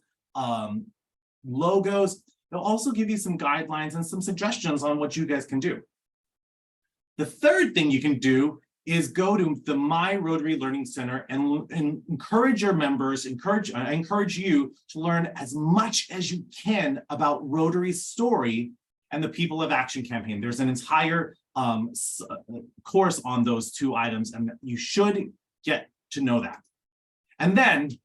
logos. It'll also give you some guidelines and some suggestions on what you guys can do. The third thing you can do is go to the My Rotary Learning Center and encourage your members, I encourage you to learn as much as you can about Rotary's story and the People of Action campaign. There's an entire course on those 2 items, and you should get to know that. And then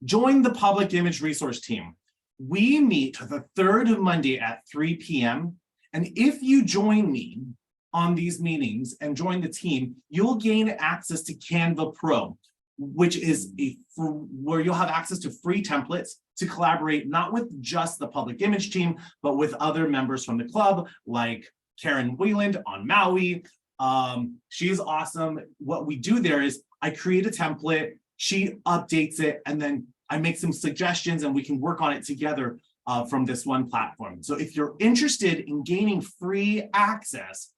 join the Public Image Resource Team. We meet the 3rd Monday at 3 p.m. And if you join me on these meetings and join the team, you'll gain access to Canva Pro, which is where you'll have access to free templates to collaborate, not with just the public image team, but with other members from the club, like Karen Wheeland on Maui. She's awesome. What we do there is I create a template, she updates it, and then I make some suggestions and we can work on it together from this one platform. So if you're interested in gaining free access,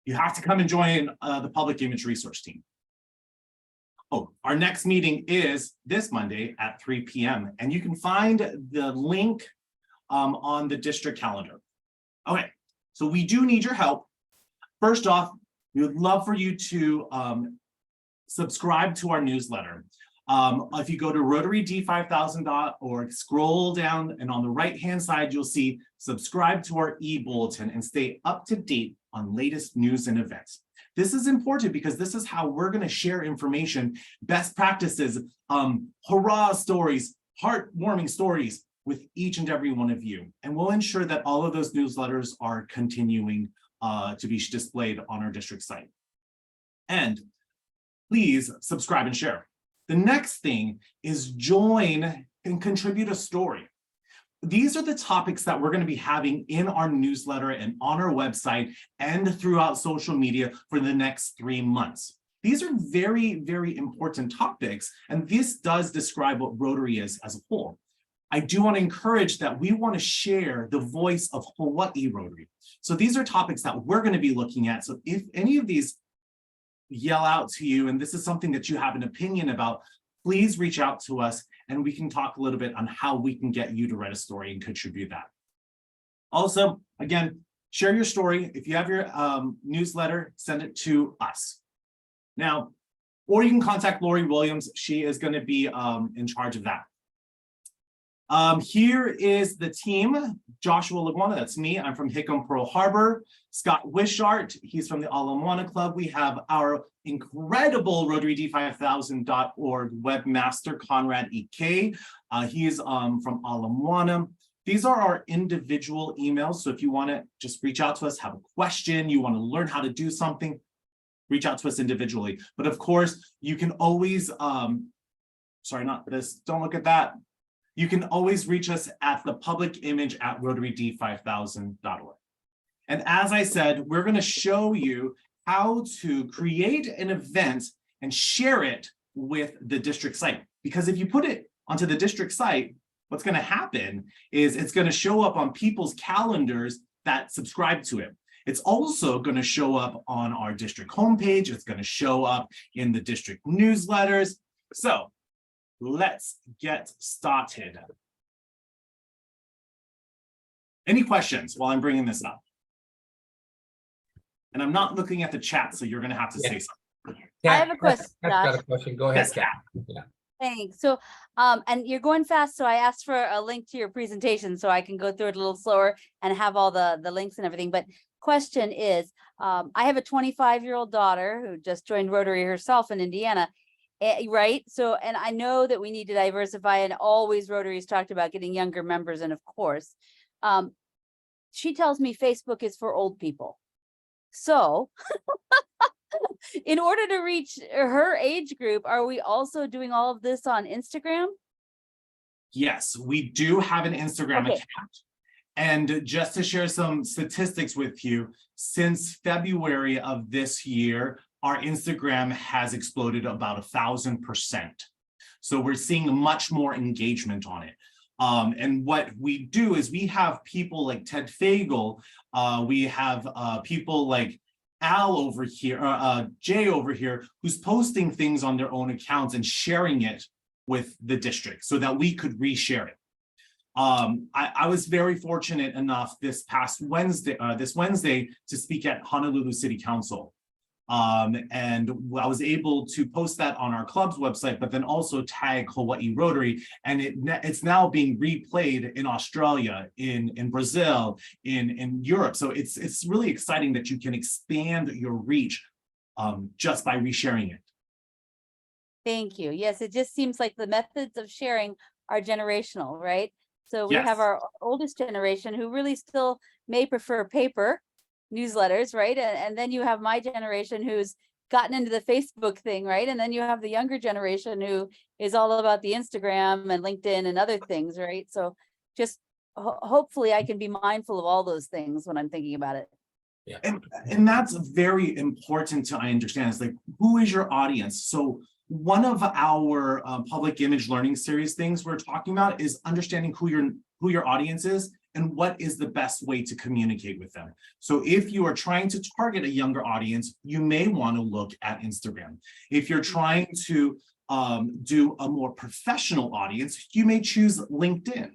you have to come and join the Public Image Resource Team. Oh, our next meeting is this Monday at 3 p.m. and you can find the link on the district calendar. Okay, so we do need your help. First off, we would love for you to subscribe to our newsletter. If you go to rotaryd5000.org, scroll down, and on the right-hand side, you'll see subscribe to our e-bulletin and stay up to date on latest news and events. This is important because this is how we're going to share information, best practices, hurrah stories, heartwarming stories with each and every one of you. And we'll ensure that all of those newsletters are continuing to be displayed on our district site. And please subscribe and share. The next thing is join and contribute a story. These are the topics that we're going to be having in our newsletter and on our website and throughout social media for the next 3 months. These are very, very important topics, and this does describe what Rotary is as a whole. I do want to encourage that we want to share the voice of Hawaii Rotary. So these are topics that we're going to be looking at. So if any of these yell out to you, and this is something that you have an opinion about, please reach out to us and we can talk a little bit on how we can get you to write a story and contribute that. Also, again, share your story. If you have your newsletter, send it to us. Now, or you can contact Lori Williams. She is going to be in charge of that. Here is the team. Joshua Laguana, that's me. I'm from Hickam Pearl Harbor. Scott Wishart, he's from the Ala Moana Club. We have our incredible RotaryD5000.org webmaster, Conrad E.K. He is from Ala Moana. These are our individual emails. So if you want to just reach out to us, have a question, you want to learn how to do something, reach out to us individually. But of course, you can always, sorry, not this, don't look at that. You can always reach us at the public image at RotaryD5000.org. And as I said, we're going to show you how to create an event and share it with the district site. Because if you put it onto the district site, what's going to happen is it's going to show up on people's calendars that subscribe to it. It's also going to show up on our district homepage. It's going to show up in the district newsletters. So let's get started. Any questions while I'm bringing this up? And I'm not looking at the chat, so you're going to have to say something. Kat, I have a question, Kat's got Josh. a question. Go ahead, Yes, Kat. Yeah. Thanks. So, and you're going fast, so I asked for a link to your presentation so I can go through it a little slower and have all the links and everything. But question is, I have a 25-year-old daughter who just joined Rotary herself in Indiana, right? So, and I know that we need to diversify, and always Rotary's talked about getting younger members, and of course, she tells me Facebook is for old people. So in order to reach her age group, are we also doing all of this on Instagram? Yes, we do have an Instagram Okay. account. And just to share some statistics with you, since February of this year, our Instagram has exploded about 1,000%. So we're seeing much more engagement on it. And what we do is we have people like Ted Fagel, we have people like Al over here, Jay over here, who's posting things on their own accounts and sharing it with the district so that we could reshare it. I was very fortunate enough this past Wednesday, to speak at Honolulu City Council. And I was able to post that on our club's website, but then also tag Hawaii Rotary, and it's now being replayed in Australia, in Brazil, in Europe. So it's really exciting that you can expand your reach just by resharing it. Thank you. Yes, it just seems like the methods of sharing are generational, right? So we Yes. have our oldest generation who really still may prefer paper newsletters, right? And then you have my generation who's gotten into the Facebook thing, right? And then you have the younger generation who is all about the Instagram and LinkedIn and other things, right? So just hopefully I can be mindful of all those things when I'm thinking about it. Yeah. And that's very important to understand. It's like, who is your audience? So one of our public image learning series things we're talking about is understanding who your audience is and what is the best way to communicate with them. So if you are trying to target a younger audience, you may want to look at Instagram. If you're trying to do a more professional audience, you may choose LinkedIn.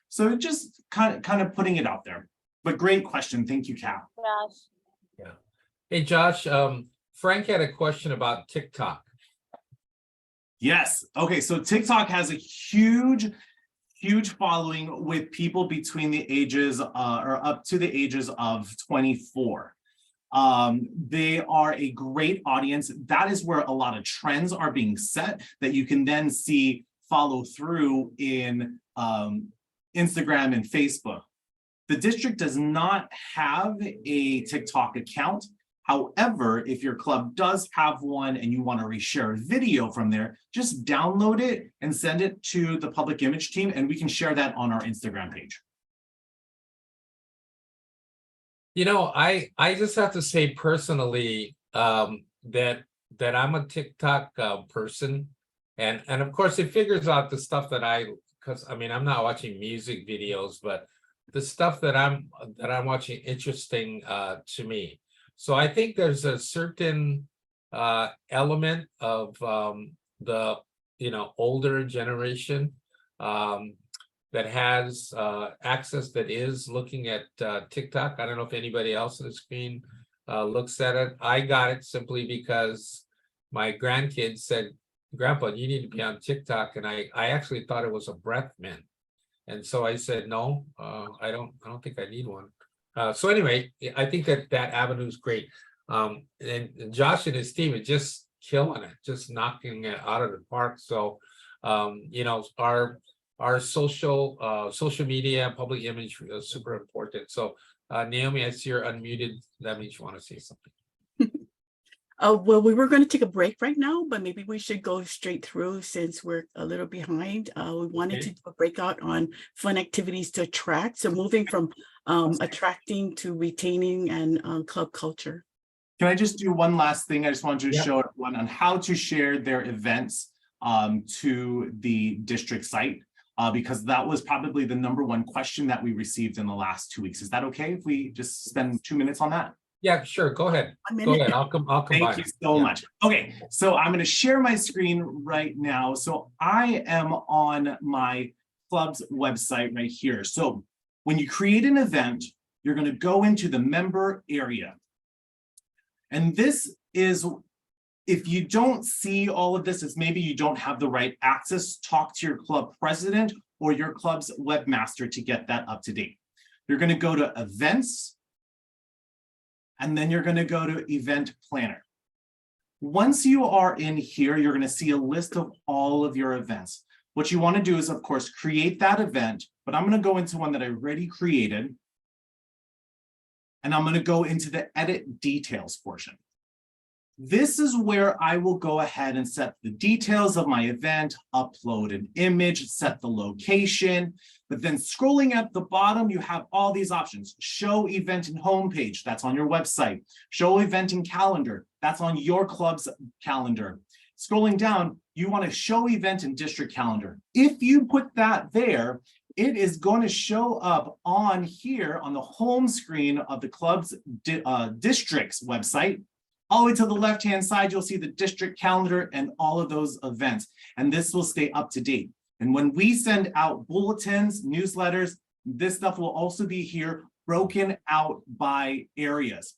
So just kind of putting it out there. But great question. Thank you, Kat. Josh. Yeah. Hey, Josh, Frank had a question about TikTok. Yes. Okay. So TikTok has a huge following with people between the ages or up to the ages of 24. They are a great audience. That is where a lot of trends are being set that you can then see follow through in Instagram and Facebook. The district does not have a TikTok account. However, if your club does have one and you want to reshare a video from there, just download it and send it to the public image team, and we can share that on our Instagram page. You know, I just have to say personally, that I'm a TikTok person, and of course it figures out the stuff that because I mean I'm not watching music videos, but the stuff that I'm watching interesting to me. So I think there's a certain element of the older generation that has access, that is looking at TikTok. I don't know if anybody else on the screen looks at it. I got it simply because my grandkids said, "Grandpa, you need to be on TikTok," and I actually thought it was a breath mint. And so I said, no, I don't think I need one. So anyway, I think that avenue is great. And Josh and his team are just killing it, just knocking it out of the park. So, our social media, public image is super important. So Naomi, I see you're unmuted. That means you want to say something. Well, we were going to take a break right now, but maybe we should go straight through since we're a little behind. We wanted to do a breakout on fun activities to attract. So moving from attracting to retaining and club culture. Can I just do one last thing? I just wanted to show everyone on how to share their events to the district site, because that was probably the #1 question that we received in the last 2 weeks. Is that okay if we just spend 2 minutes on that? Yeah, sure. Go ahead. Go ahead. I'll combine. Thank you so much. Okay, so I'm going to share my screen right now. So I am on my club's website right here. So when you create an event, you're going to go into the member area. And this is, if you don't see all of this, it's maybe you don't have the right access. Talk to your club president or your club's webmaster to get that up to date. You're going to go to events, and then you're going to go to event planner. Once you are in here, you're going to see a list of all of your events. What you want to do is, of course, create that event, but I'm going to go into one that I already created. And I'm going to go into the edit details portion. This is where I will go ahead and set the details of my event, upload an image, set the location. But then scrolling at the bottom, you have all these options. Show event and homepage, that's on your website. Show event and calendar, that's on your club's calendar. Scrolling down, you want to show event and district calendar. If you put that there, it is going to show up on here on the home screen of the club's district's website. All the way to the left-hand side, you'll see the district calendar and all of those events. And this will stay up to date. And when we send out bulletins, newsletters, this stuff will also be here broken out by areas.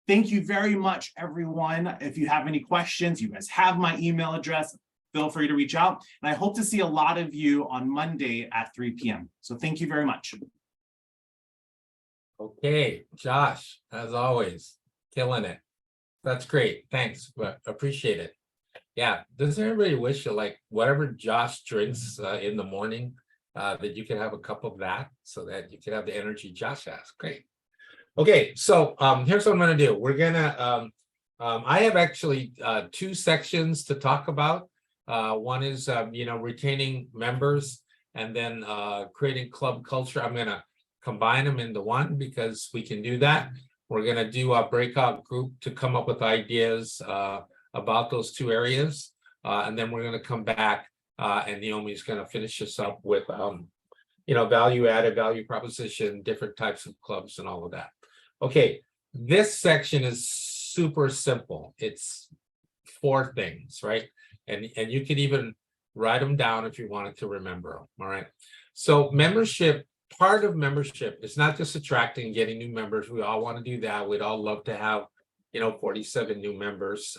Thank you very much, everyone. If you have any questions, you guys have my email address. Feel free to reach out. And I hope to see a lot of you on Monday at 3 p.m. So thank you very much. Okay, Josh, as always, killing it. That's great. Thanks, but appreciate it. Yeah, does everybody wish like whatever Josh drinks in the morning, that you can have a cup of that so that you can have the energy Josh has? Great. Okay, so here's what I'm going to do. We're gonna I have actually 2 sections to talk about. One is retaining members, and then creating club culture. I'm going to combine them into one because we can do that. We're going to do a breakout group to come up with ideas about those 2 areas. And then we're going to come back and Naomi's going to finish us up with, value added, value proposition, different types of clubs and all of that. Okay, this section is super simple. It's 4 things, right? And you could even write them down if you wanted to remember them, all right? So membership, part of membership is not just attracting and getting new members. We all want to do that. We'd all love to have 47 new members.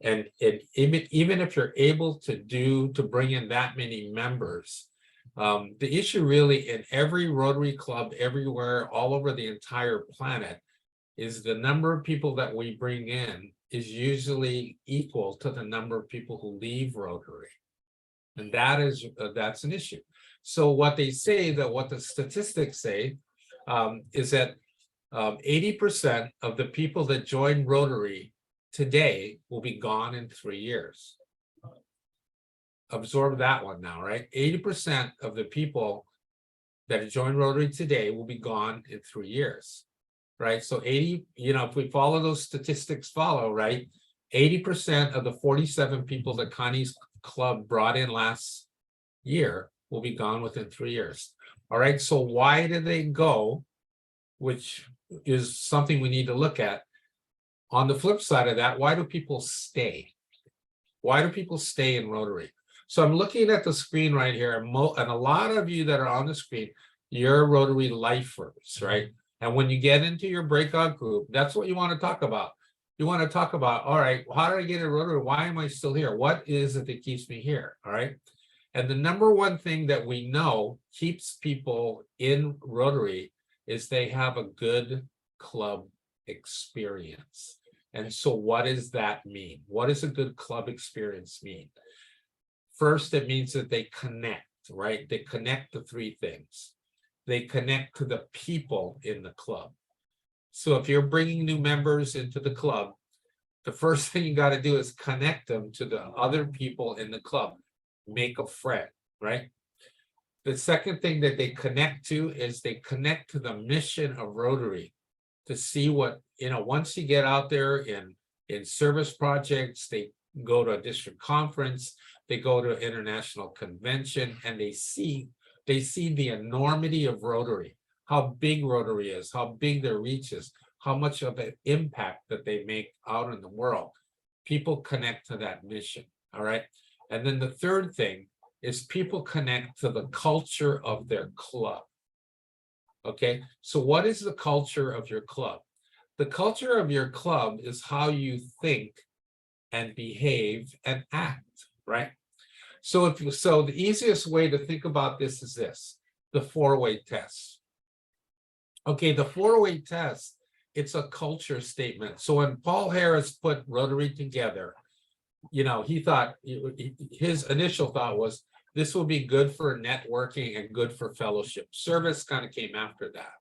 And even if you're able to bring in that many members, the issue really in every Rotary Club everywhere, all over the entire planet, is the number of people that we bring in is usually equal to the number of people who leave Rotary. And that's an issue. So what they say, that what the statistics say, is that 80% of the people that join Rotary today will be gone in 3 years. Absorb that one now, right? 80% of the people that join Rotary today will be gone in 3 years, right? So 80, if we follow those statistics right? 80% of the 47 people that Connie's club brought in last year will be gone within 3 years. All right, so why did they go? Which is something we need to look at. On the flip side of that, why do people stay? Why do people stay in Rotary? So I'm looking at the screen right here, and a lot of you that are on the screen, you're Rotary lifers, right? And when you get into your breakout group, that's what you want to talk about. You want to talk about, all right, how did I get in Rotary? Why am I still here? What is it that keeps me here? All right. And the number one thing that we know keeps people in Rotary is they have a good club experience. And so what does that mean? What does a good club experience mean? First, it means that they connect, right? They connect to three things. They connect to the people in the club. So if you're bringing new members into the club, the first thing you got to do is connect them to the other people in the club. Make a friend, right? The second thing that they connect to is they connect to the mission of Rotary to see what, once you get out there in service projects, they go to a district conference, they go to an international convention, and they see the enormity of Rotary, how big Rotary is, how big their reach is, how much of an impact that they make out in the world. People connect to that mission, all right? And then the third thing is people connect to the culture of their club. Okay, so what is the culture of your club? The culture of your club is how you think and behave and act, right? So the easiest way to think about this is this, the 4-way test. Okay, the 4-way test, it's a culture statement. So when Paul Harris put Rotary together, he thought, his initial thought was, this will be good for networking and good for fellowship. Service kind of came after that,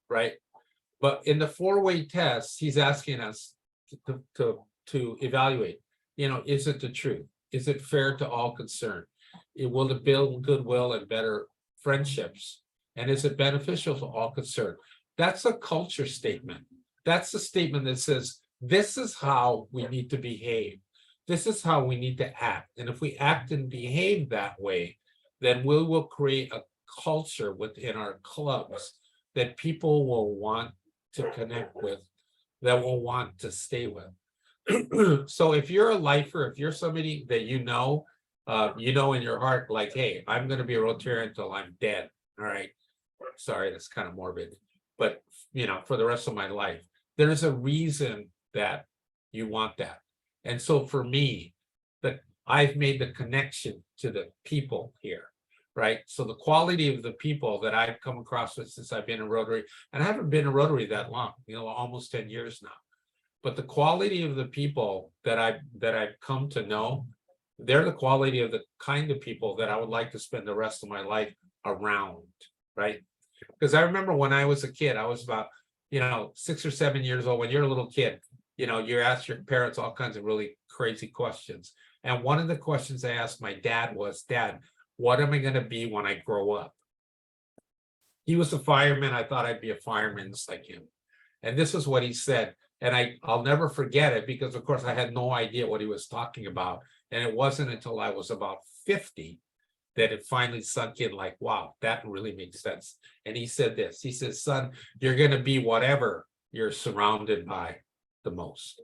right? But in the 4-way test, he's asking us to evaluate, is it the truth? Is it fair to all concerned? Will it build goodwill and better friendships? And is it beneficial to all concerned? That's a culture statement. That's a statement that says, this is how we need to behave. This is how we need to act. And if we act and behave that way, then we will create a culture within our clubs that people will want to connect with, that will want to stay with. So if you're a lifer, if you're somebody that in your heart, like, hey, I'm going to be a Rotarian until I'm dead. All right. Sorry, that's kind of morbid. But, for the rest of my life, there's a reason that you want that. And so for me, that I've made the connection to the people here, right? So the quality of the people that I've come across with since I've been in Rotary, and I haven't been in Rotary that long, almost 10 years now. But the quality of the people that I've come to know, they're the quality of the kind of people that I would like to spend the rest of my life around, right? Because I remember when I was a kid, I was about, 6 or 7 years old. When you're a little kid, you ask your parents all kinds of really crazy questions. And one of the questions I asked my dad was, Dad, what am I going to be when I grow up? He was a fireman. I thought I'd be a fireman just like him. And this is what he said. And I'll never forget it because, of course, I had no idea what he was talking about. And it wasn't until I was about 50 that it finally sunk in like, wow, that really makes sense. And he said this, he says, son, you're going to be whatever you're surrounded by the most.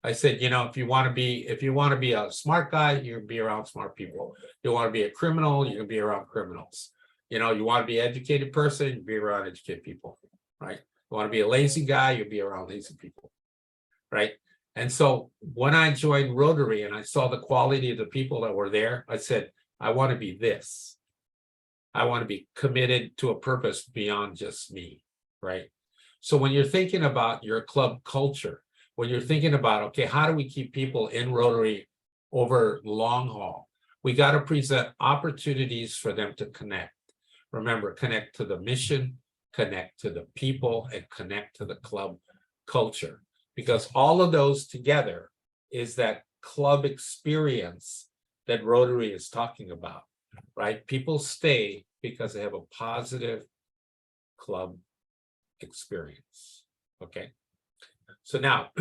I said, if you want to be a smart guy, you're gonna be around smart people. You want to be a criminal, you're gonna be around criminals. You want to be an educated person, you be around educated people, right? You want to be a lazy guy, you'll be around lazy people, right? And so when I joined Rotary and I saw the quality of the people that were there, I said, I want to be this. I want to be committed to a purpose beyond just me, right? So when you're thinking about your club culture, when you're thinking about, okay, how do we keep people in Rotary over long haul? We got to present opportunities for them to connect. Remember, connect to the mission, connect to the people, and connect to the club culture. Because all of those together is that club experience that Rotary is talking about, right? People stay because they have a positive club experience. Okay. So now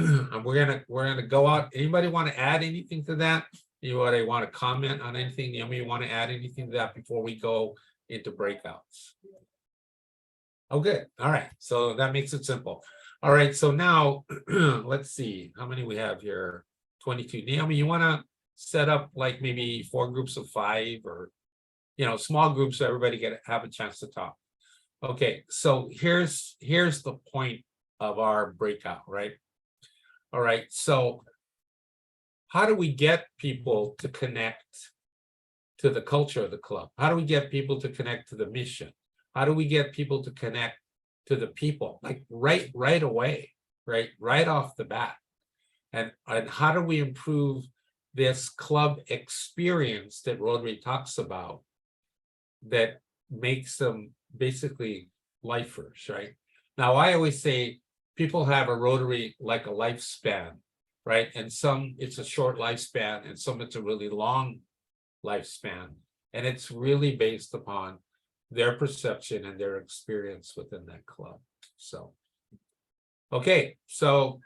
we're gonna go out. Anybody want to add anything to that? Anybody want to comment on anything? Naomi, you want to add anything to that before we go into breakouts? Oh, good. All right. So that makes it simple. All right. So now let's see how many we have here. 22. Naomi, you want to set up like maybe 4 groups of 5 or, small groups so everybody have a chance to talk. Okay. So here's the point of our breakout, right? All right. So how do we get people to connect to the culture of the club? How do we get people to connect to the mission? How do we get people to connect to the people, like right away, right off the bat? And how do we improve this club experience that Rotary talks about that makes them basically lifers, right? Now, I always say people have a Rotary like a lifespan, right? And some it's a short lifespan and some it's a really long lifespan. And it's really based upon their perception and their experience within that club. So, okay. So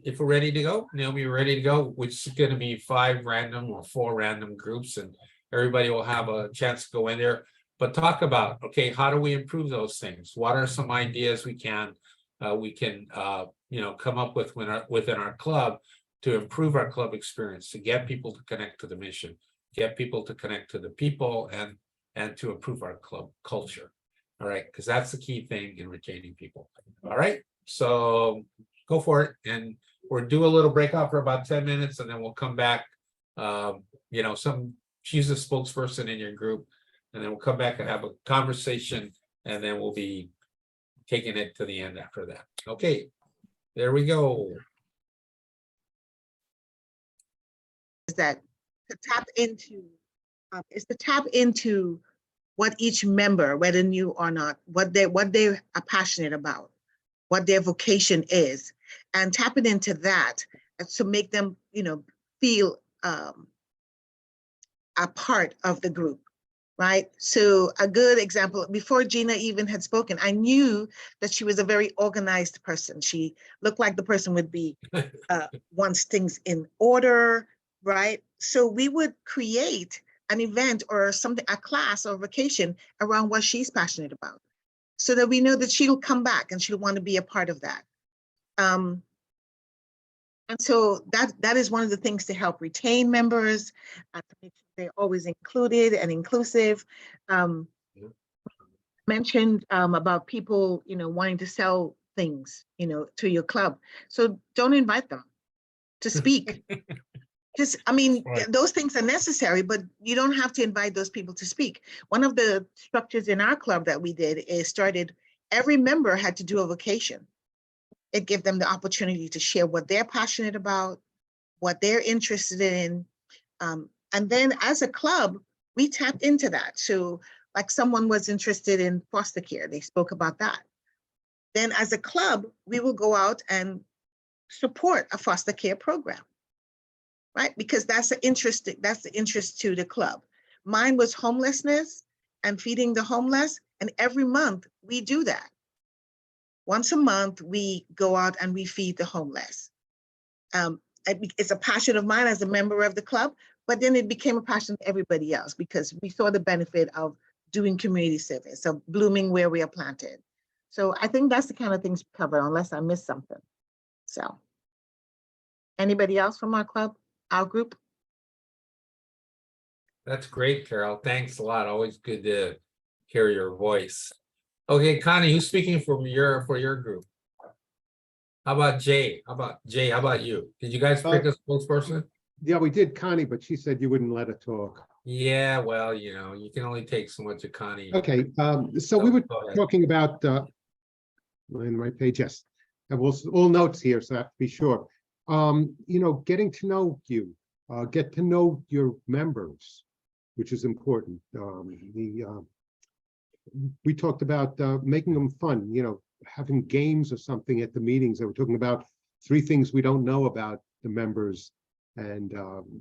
if we're ready to go, Naomi, we're ready to go, which is going to be 5 random or 4 random groups, and everybody will have a chance to go in there. But talk about, okay, how do we improve those things? What are some ideas we can come up with within our club to improve our club experience, to get people to connect to the mission, get people to connect to the people, and to improve our club culture. All right, because that's the key thing in retaining people. All right, so go for it, and we'll do a little breakout for about 10 minutes, and then we'll come back. Choose a spokesperson in your group, and then we'll come back and have a conversation, and then we'll be taking it to the end after that. Okay, there we go. Is that to tap into what each member, whether new or not, what they are passionate about, what their vocation is, and tapping into that to make them, feel a part of the group, right? So a good example, before Gina even had spoken, I knew that she was a very organized person. She looked like the person would be wants things in order, right? So we would create an event or something, a class or vacation around what she's passionate about, so that we know that she'll come back and she'll want to be a part of that. And so that is one of the things to help retain members, to make sure they're always included and inclusive. Mentioned about people, wanting to sell things, to your club. So don't invite them to speak. Those things are necessary, but you don't have to invite those people to speak. One of the structures in our club that we did is every member had to do a vocation. It gave them the opportunity to share what they're passionate about, what they're interested in. And then as a club, we tapped into that. So like someone was interested in foster care, they spoke about that. Then as a club, we will go out and support a foster care program. Right, because that's the interest to the club. Mine was homelessness and feeding the homeless, and every month we do that. Once a month, we go out and we feed the homeless. It's a passion of mine as a member of the club, but then it became a passion of everybody else because we saw the benefit of doing community service, of blooming where we are planted. So I think that's the kind of things we cover, unless I missed something. So, anybody else from our club? Our group? That's great, Carol. Thanks a lot. Always good to hear your voice. Okay, Connie, who's speaking for your group? How about Jay? How about you? Did you guys pick a spokesperson? Yeah, we did Connie, but she said you wouldn't let her talk. Yeah, well, you can only take so much of Connie. Okay, so we were talking about Am I on the right page? Yes. Have all notes here, so I have to be sure. You know, getting to know you, get to know your members, which is important. We talked about making them fun, you know, having games or something at the meetings. They were talking about 3 things we don't know about the members, and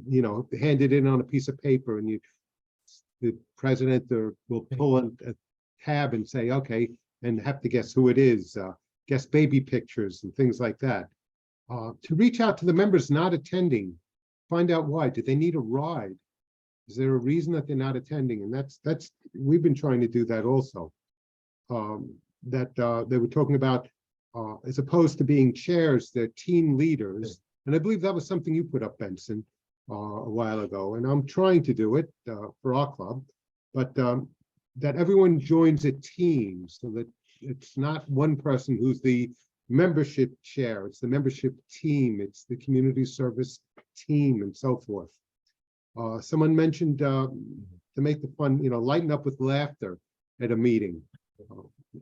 you know, hand it in on a piece of paper, and the president will pull a tab and say, okay, and have to guess who it is, guess baby pictures and things like that. To reach out to the members not attending, find out why. Do they need a ride? Is there a reason that they're not attending? And that's we've been trying to do that also. They were talking about, as opposed to being chairs, they're team leaders. And I believe that was something you put up, Benson, a while ago. And I'm trying to do it for our club, but that everyone joins a team so that it's not one person who's the membership chair, it's the membership team, it's the community service team, and so forth. Someone mentioned to make the fun, you know, lighten up with laughter at a meeting.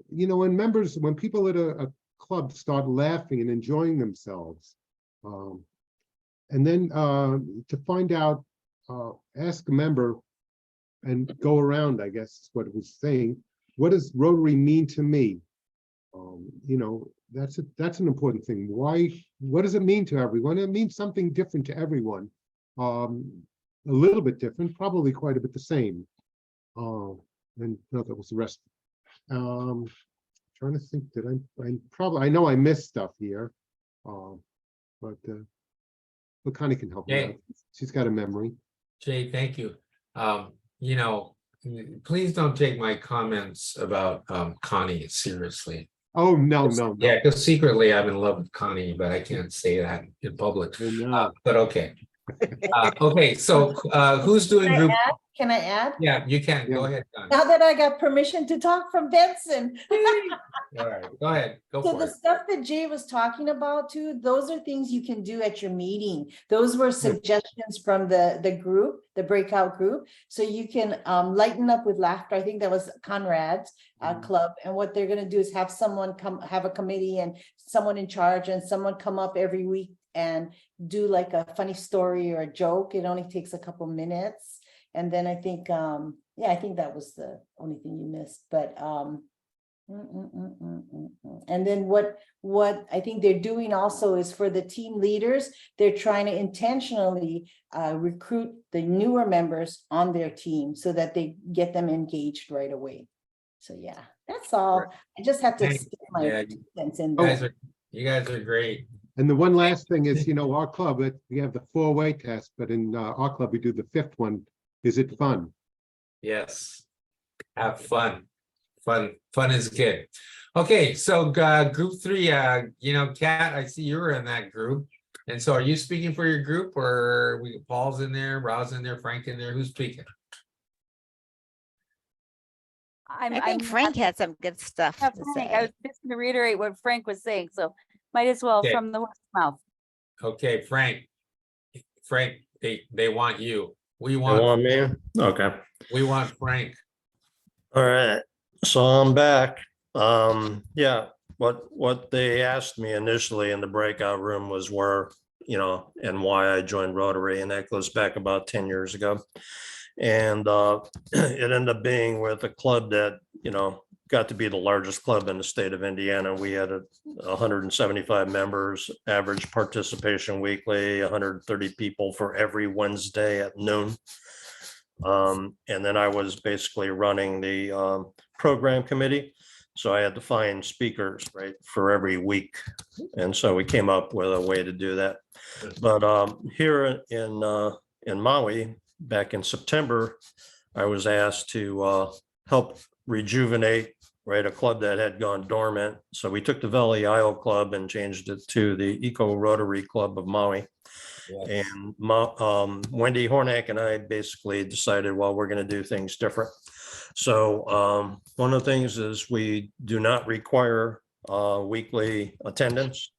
You know, when people at a club start laughing and enjoying themselves, and then to find out, ask a member and go around, I guess is what it was saying, what does Rotary mean to me? You know, that's an important thing. What does it mean to everyone? It means something different to everyone. A little bit different, probably quite a bit the same. And no, that was the rest. Trying to think, I know I missed stuff here. But Connie can help me out. She's got a memory. Jay, thank you. You know, please don't take my comments about Connie seriously. Oh, no. Yeah, because secretly I'm in love with Connie, but I can't say that in public. But okay. Okay, so who's doing group? Can I add? Yeah, you can. Go ahead, Connie. Now that I got permission to talk from Benson. All right, go ahead. Go So for the it. stuff that Jay was talking about too, those are things you can do at your meeting. Those were suggestions from the group, the breakout group. So you can lighten up with laughter. I think that was Conrad's club. And what they're gonna do is have someone have a committee and someone in charge, and someone come up every week and do like a funny story or a joke. It only takes a couple minutes. And then I think, yeah, I think that was the only thing you missed, but and then what I think they're doing also is for the team leaders, they're trying to intentionally recruit the newer members on their team so that they get them engaged right away. So yeah, that's all. I just have to stick my 2 cents in there. You guys are great. And the one last thing is, you know, our club, we have the 4-way test, but in our club, we do the 5th one. Is it fun? Yes. Have fun. Fun is good. Okay, so group 3, you know, Kat, I see you were in that group. And so are you speaking for your group, or Paul's in there, Roz in there, Frank in there? Who's speaking? I think Frank had some good stuff to say. I was just going to reiterate what Frank was saying, so might as well from the horse's mouth. Okay, Frank, they want you. We You want want me? Okay. We want Frank. All right. So I'm back. Yeah, what they asked me initially in the breakout room was where, you know, and why I joined Rotary, and that goes back about 10 years ago. And it ended up being with a club that, you know, got to be the largest club in the state of Indiana. We had 175 members, average participation weekly, 130 people for every Wednesday at noon. And then I was basically running the program committee. So I had to find speakers, right, for every week. And so we came up with a way to do that. But here in Maui, back in September, I was asked to help rejuvenate, right, a club that had gone dormant. So we took the Valley Isle Club and changed it to the Eco Rotary Club of Maui. Yes. And Wendy Hornack and I basically decided, well, we're going to do things different. So one of the things is we do not require weekly attendance.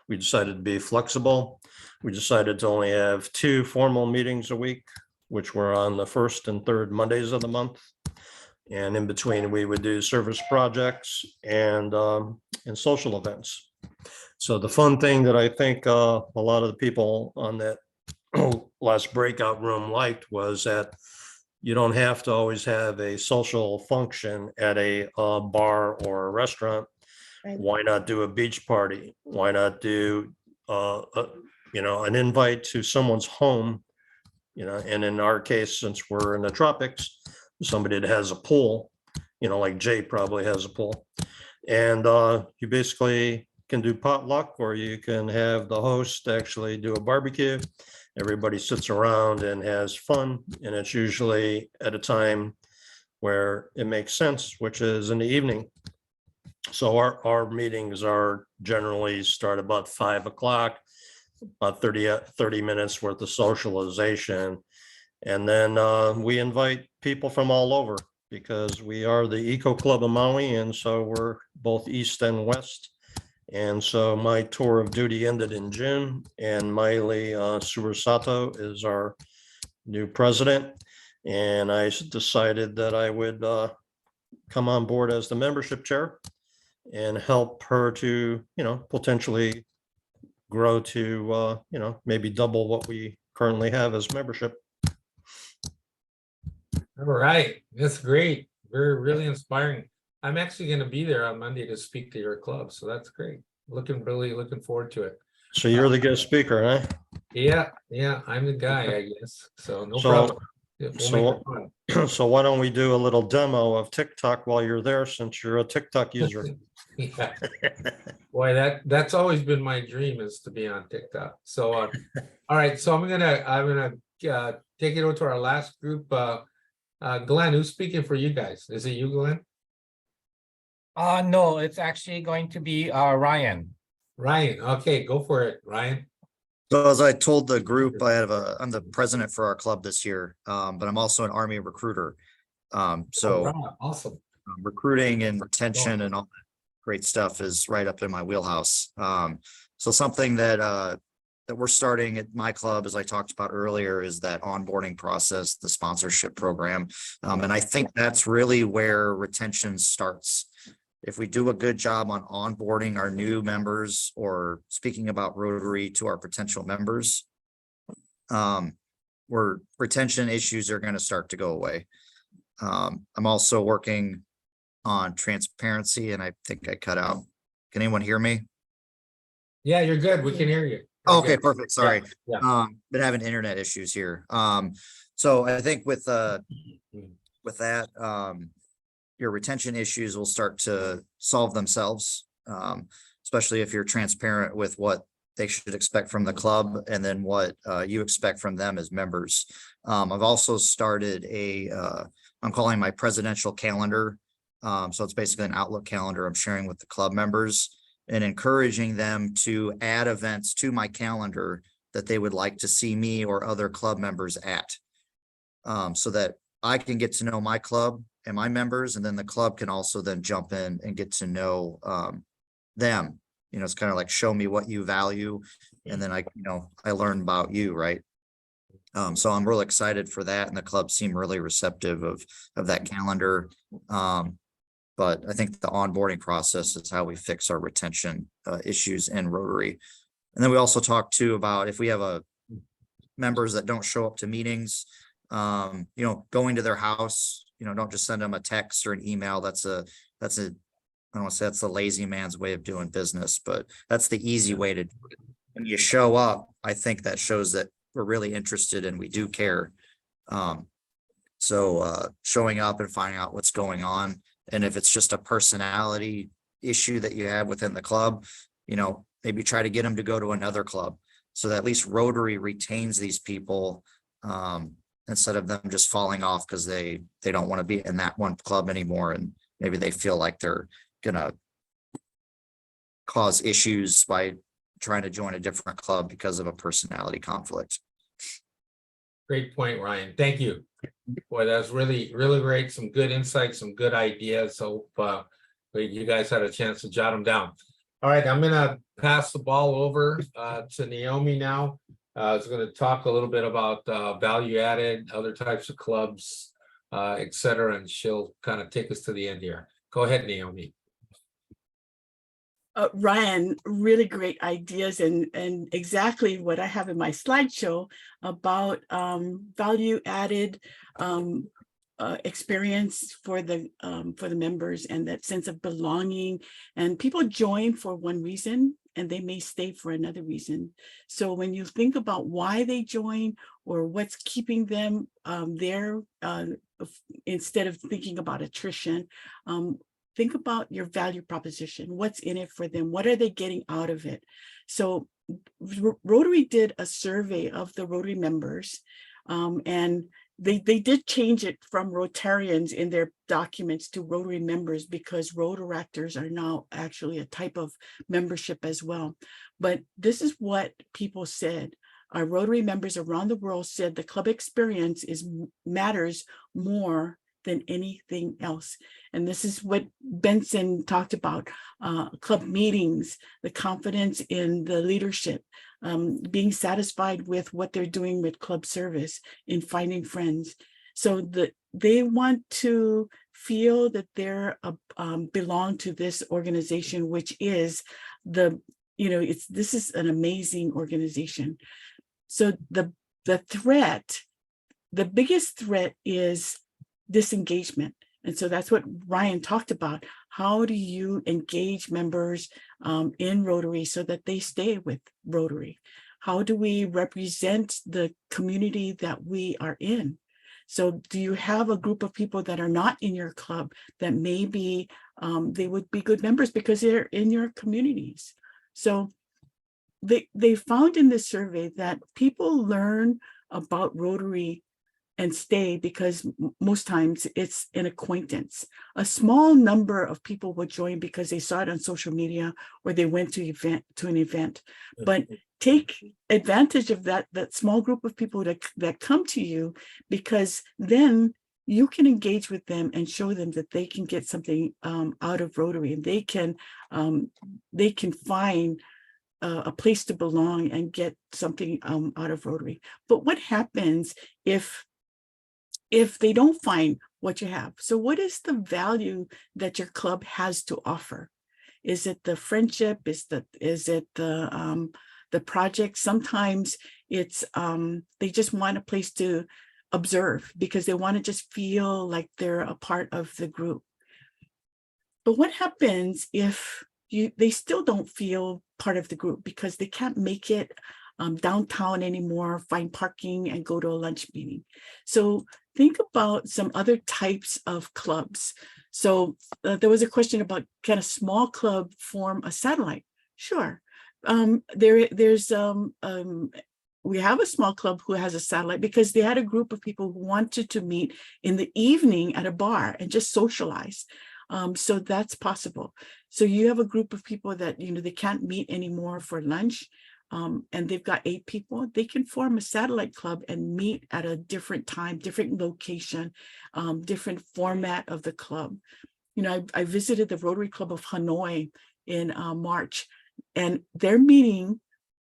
We decided to be flexible. We decided to only have 2 formal meetings a week, which were on the 1st and 3rd Mondays of the month. And in between, we would do service projects and and social events. So the fun thing that I think a lot of the people on that last breakout room liked was that you don't have to always have a social function at a bar or a restaurant. Right. Why not do a beach party? Why not do, an invite to someone's home? And in our case, since we're in the tropics, somebody that has a pool, like Jay probably has a pool. And you basically can do potluck, or you can have the host actually do a barbecue. Everybody sits around and has fun, and it's usually at a time where it makes sense, which is in the evening. So our meetings are generally start about 5 o'clock, about 30 minutes worth of socialization. And then we invite people from all over, because we are the Eco Club of Maui, and so we're both east and west. And so my tour of duty ended in June, and Maile Suwasato is our new president. And I decided that I would come on board as the membership chair and help her to, potentially grow to, maybe double what we currently have as membership. All right, that's great. Very, really inspiring. I'm actually going to be there on Monday to speak to your club, so that's great. Really looking forward to it. So you're the guest speaker, huh? Yeah, I'm the guy, I guess. So no So- problem. Yeah, we'll so- make it fun. So why don't we do a little demo of TikTok while you're there, since you're a TikTok user? Yeah. Boy, that's always been my dream, is to be on TikTok. So, all right, so I'm gonna take it over to our last group. Glenn, who's speaking for you guys? Is it you, Glenn? No, it's actually going to be Ryan. Ryan, okay, go for it, Ryan. So as I told the group, I'm the president for our club this year, but I'm also an Army recruiter. Oh, So wow, awesome. recruiting and retention and all that great stuff is right up in my wheelhouse. So something that we're starting at my club, as I talked about earlier, is that onboarding process, the sponsorship program. And I think that's really where retention starts. If we do a good job on onboarding our new members, or speaking about Rotary to our potential members, where retention issues are going to start to go away. I'm also working on transparency, and I think I cut out. Can anyone hear me? Yeah, you're good. We can hear you. Okay, perfect. Sorry. Yeah. Been having internet issues here. So I think with that, your retention issues will start to solve themselves, especially if you're transparent with what they should expect from the club, and then what you expect from them as members. I've also started I'm calling my presidential calendar. So it's basically an Outlook calendar I'm sharing with the club members, and encouraging them to add events to my calendar that they would like to see me or other club members at, so that I can get to know my club and my members, and then the club can also then jump in and get to know them. It's kind of like, show me what you value, and then I learn about you, right? So I'm really excited for that, and the club seemed really receptive of that calendar. But I think the onboarding process is how we fix our retention issues in Rotary. And then we also talked too about, if we have members that don't show up to meetings, going to their house, don't just send them a text or an email. I don't want to say that's the lazy man's way of doing business, but that's the easy way to do it. When you show up, I think that shows that we're really interested and we do care. So showing up and finding out what's going on. And if it's just a personality issue that you have within the club, maybe try to get them to go to another club, so that at least Rotary retains these people, instead of them just falling off because they don't want to be in that one club anymore, and maybe they feel like they're gonna cause issues by trying to join a different club because of a personality conflict. Great point, Ryan. Thank you. Boy, that was really, really great. Some good insights, some good ideas. So you guys had a chance to jot them down. All right, I'm gonna pass the ball over to Naomi now. Is going to talk a little bit about value added, other types of clubs, et cetera, and she'll kind of take us to the end here. Go ahead, Naomi. Ryan, really great ideas and exactly what I have in my slideshow about value added experience for the members and that sense of belonging. And people join for one reason and they may stay for another reason. So when you think about why they join or what's keeping them there, instead of thinking about attrition, think about your value proposition. What's in it for them? What are they getting out of it? So Rotary did a survey of the Rotary members, and they did change it from Rotarians in their documents to Rotary members because Rotaractors are now actually a type of membership as well. But this is what people said. Our Rotary members around the world said the club experience matters more than anything else. And this is what Benson talked about, club meetings, the confidence in the leadership, being satisfied with what they're doing with club service, in finding friends. So they want to feel that they're belong to this organization, which is this is an amazing organization. So the biggest threat is disengagement. And so that's what Ryan talked about. How do you engage members in Rotary so that they stay with Rotary? How do we represent the community that we are in? So do you have a group of people that are not in your club that maybe they would be good members because they're in your communities? So they found in this survey that people learn about Rotary and stay because most times it's an acquaintance. A small number of people will join because they saw it on social media or they went to an event. But take advantage of that small group of people that come to you, because then you can engage with them and show them that they can get something out of Rotary, and they can find a place to belong and get something out of Rotary. But what happens if they don't find what you have? So what is the value that your club has to offer? Is it the friendship? Is it the project? Sometimes it's they just want a place to observe because they want to just feel like they're a part of the group. But what happens if they still don't feel part of the group because they can't make it downtown anymore, find parking and go to a lunch meeting? So think about some other types of clubs. So there was a question about, can a small club form a satellite? Sure. We have a small club who has a satellite because they had a group of people who wanted to meet in the evening at a bar and just socialize. So that's possible. So you have a group of people that, they can't meet anymore for lunch. And they've got 8 people, they can form a satellite club and meet at a different time, different location, different format of the club. I visited the Rotary Club of Hanoi in March, and their meeting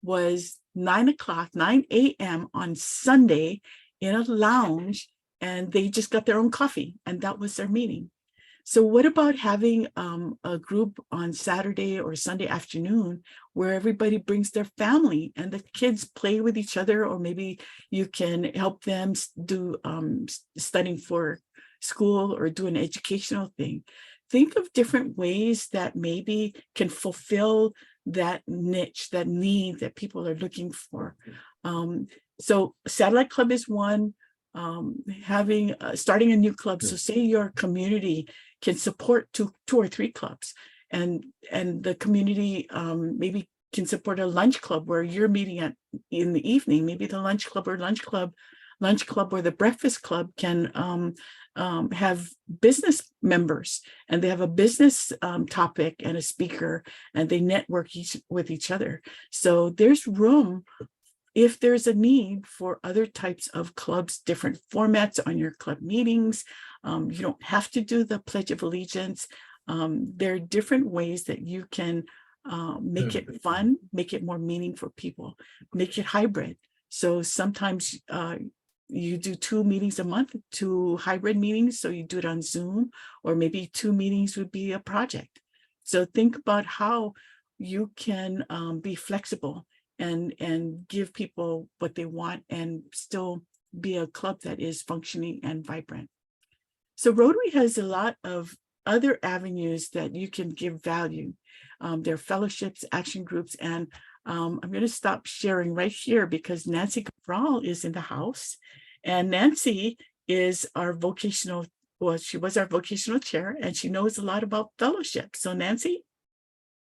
was 9 a.m. on Sunday in a lounge, and they just got their own coffee, and that was their meeting. So what about having a group on Saturday or Sunday afternoon where everybody brings their family and the kids play with each other, or maybe you can help them do studying for school or do an educational thing. Think of different ways that maybe can fulfill that niche, that need that people are looking for. So Satellite Club is one. Starting a new club. So say your community can support two or 3 clubs, and the community maybe can support a lunch club where you're meeting in the evening. Maybe the lunch club or the breakfast club can have business members, and they have a business topic and a speaker, and they network with each other. So there's room if there's a need for other types of clubs, different formats on your club meetings. You don't have to do the Pledge of Allegiance. There are different ways that you can make it fun, make it more meaning for people, make it hybrid. So sometimes you do 2 meetings a month, 2 hybrid meetings. So you do it on Zoom, or maybe 2 meetings would be a project. So think about how you can be flexible and give people what they want and still be a club that is functioning and vibrant. So Rotary has a lot of other avenues that you can give value. There are fellowships, action groups, and I'm going to stop sharing right here because Nancy Cabral is in the house. And Nancy is our vocational, well, she was our vocational chair, and she knows a lot about fellowship. So Nancy,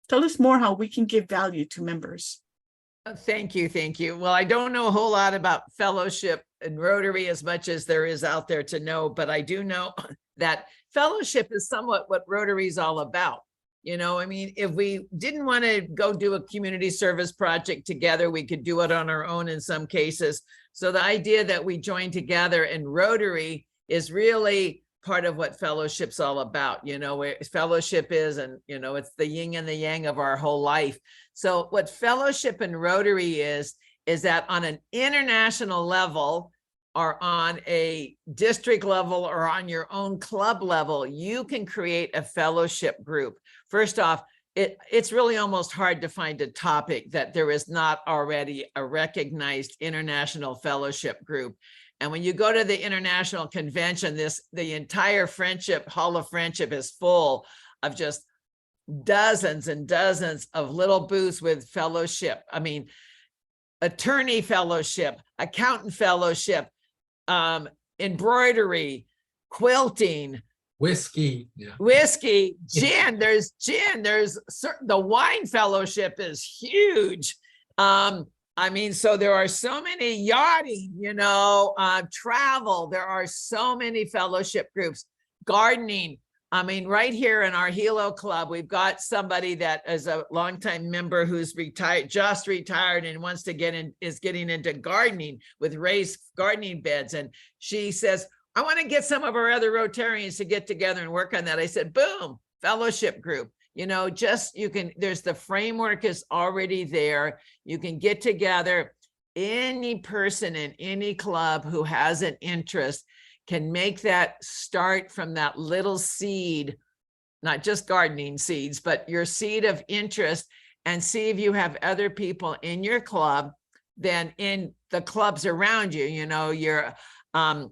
tell us more how we can give value to members. Thank you. Thank you. Well, I don't know a whole lot about fellowship and Rotary as much as there is out there to know, but I do know that fellowship is somewhat what Rotary is all about. You know, I mean, if we didn't want to go do a community service project together, we could do it on our own in some cases. So the idea that we join together in Rotary is really part of what fellowship's all about, you know, where fellowship is, and, you know, it's the yin and the yang of our whole life. So what fellowship and Rotary is that on an international level or on a district level or on your own club level, you can create a fellowship group. First off, it's really almost hard to find a topic that there is not already a recognized international fellowship group. And when you go to the international convention, the entire friendship, Hall of Friendship is full of just dozens and dozens of little booths with fellowship. I mean, attorney fellowship, accountant fellowship, embroidery, quilting, whiskey, gin. There's the wine fellowship is huge. I mean, so there are so many yachting, you know, travel. There are so many fellowship groups, gardening. I mean, right here in our Hilo Club, we've got somebody that is a longtime member who's retired, just retired, and wants to is getting into gardening with raised gardening beds. And she says, I want to get some of our other Rotarians to get together and work on that. I said, boom, fellowship group. You know, there's the framework is already there. You can get together. Any person in any club who has an interest can make that start from that little seed, not just gardening seeds, but your seed of interest, and see if you have other people in your club than in the clubs around you. You know, your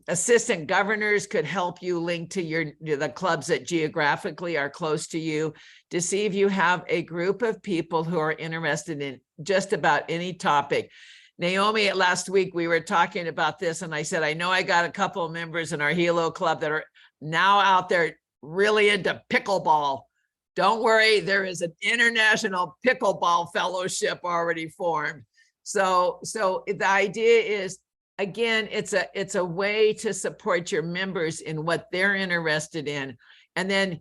assistant governors could help you link to the clubs that geographically are close to you, to see if you have a group of people who are interested in just about any topic. Naomi, last week we were talking about this, and I said, I know I got a couple of members in our Hilo Club that are now out there really into pickleball. Don't worry, there is an international pickleball fellowship already formed. So the idea is, again, it's a way to support your members in what they're interested in. And then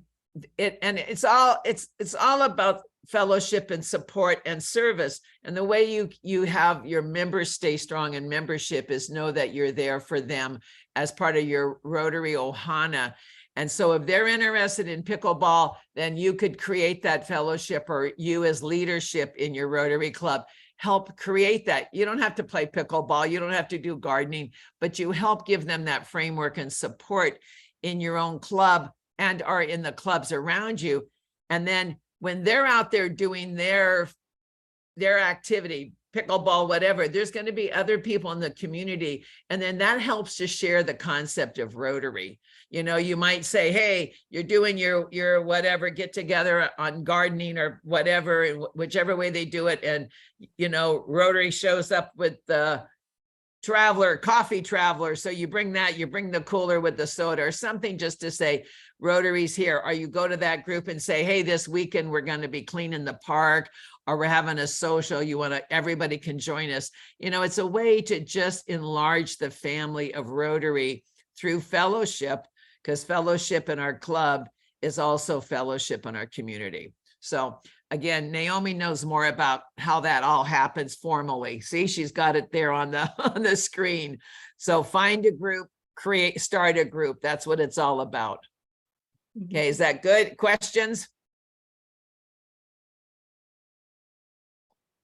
it's all about fellowship and support and service. And the way you have your members stay strong in membership is know that you're there for them as part of your Rotary Ohana. And so if they're interested in pickleball, then you could create that fellowship, or you as leadership in your Rotary Club help create that. You don't have to play pickleball, you don't have to do gardening, but you help give them that framework and support in your own club and are in the clubs around you. And then when they're out there doing their activity, pickleball, whatever, there's going to be other people in the community. And then that helps to share the concept of Rotary. You know, you might say, hey, you're doing your whatever, get together on gardening or whatever, whichever way they do it. And, you know, Rotary shows up with the coffee traveler. So you bring the cooler with the soda or something, just to say Rotary's here. Or you go to that group and say, hey, this weekend we're going to be cleaning the park, or we're having a social, everybody can join us. You know, it's a way to just enlarge the family of Rotary through fellowship, because fellowship in our club is also fellowship in our community. So again, Naomi knows more about how that all happens formally. See, she's got it there on the screen. So find a group, start a group. That's what it's all about. Okay, is that good? Questions?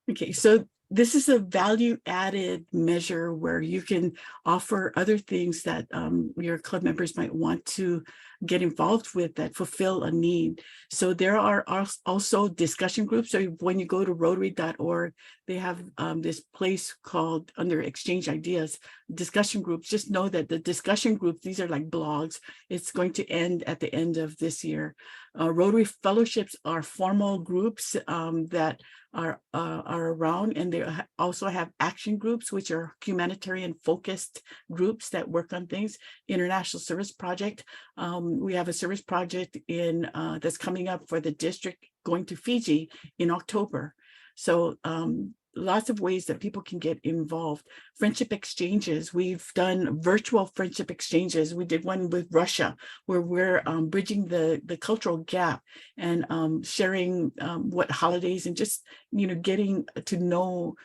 Okay, so this is a value added measure where you can offer other things that your club members might want to get involved with that fulfill a need. So there are also discussion groups. So when you go to rotary.org, they have this place called under Exchange Ideas, discussion groups. Just know that the discussion groups, these are like blogs. It's going to end at the end of this year. Rotary fellowships are formal groups that are around, and they also have action groups, which are humanitarian focused groups that work on things. International Service Project. We have a service project in that's coming up for the district going to Fiji in October. So lots of ways that people can get involved. Friendship exchanges. We've done virtual friendship exchanges. We did one with Russia where we're bridging the cultural gap and sharing what holidays and just, getting to know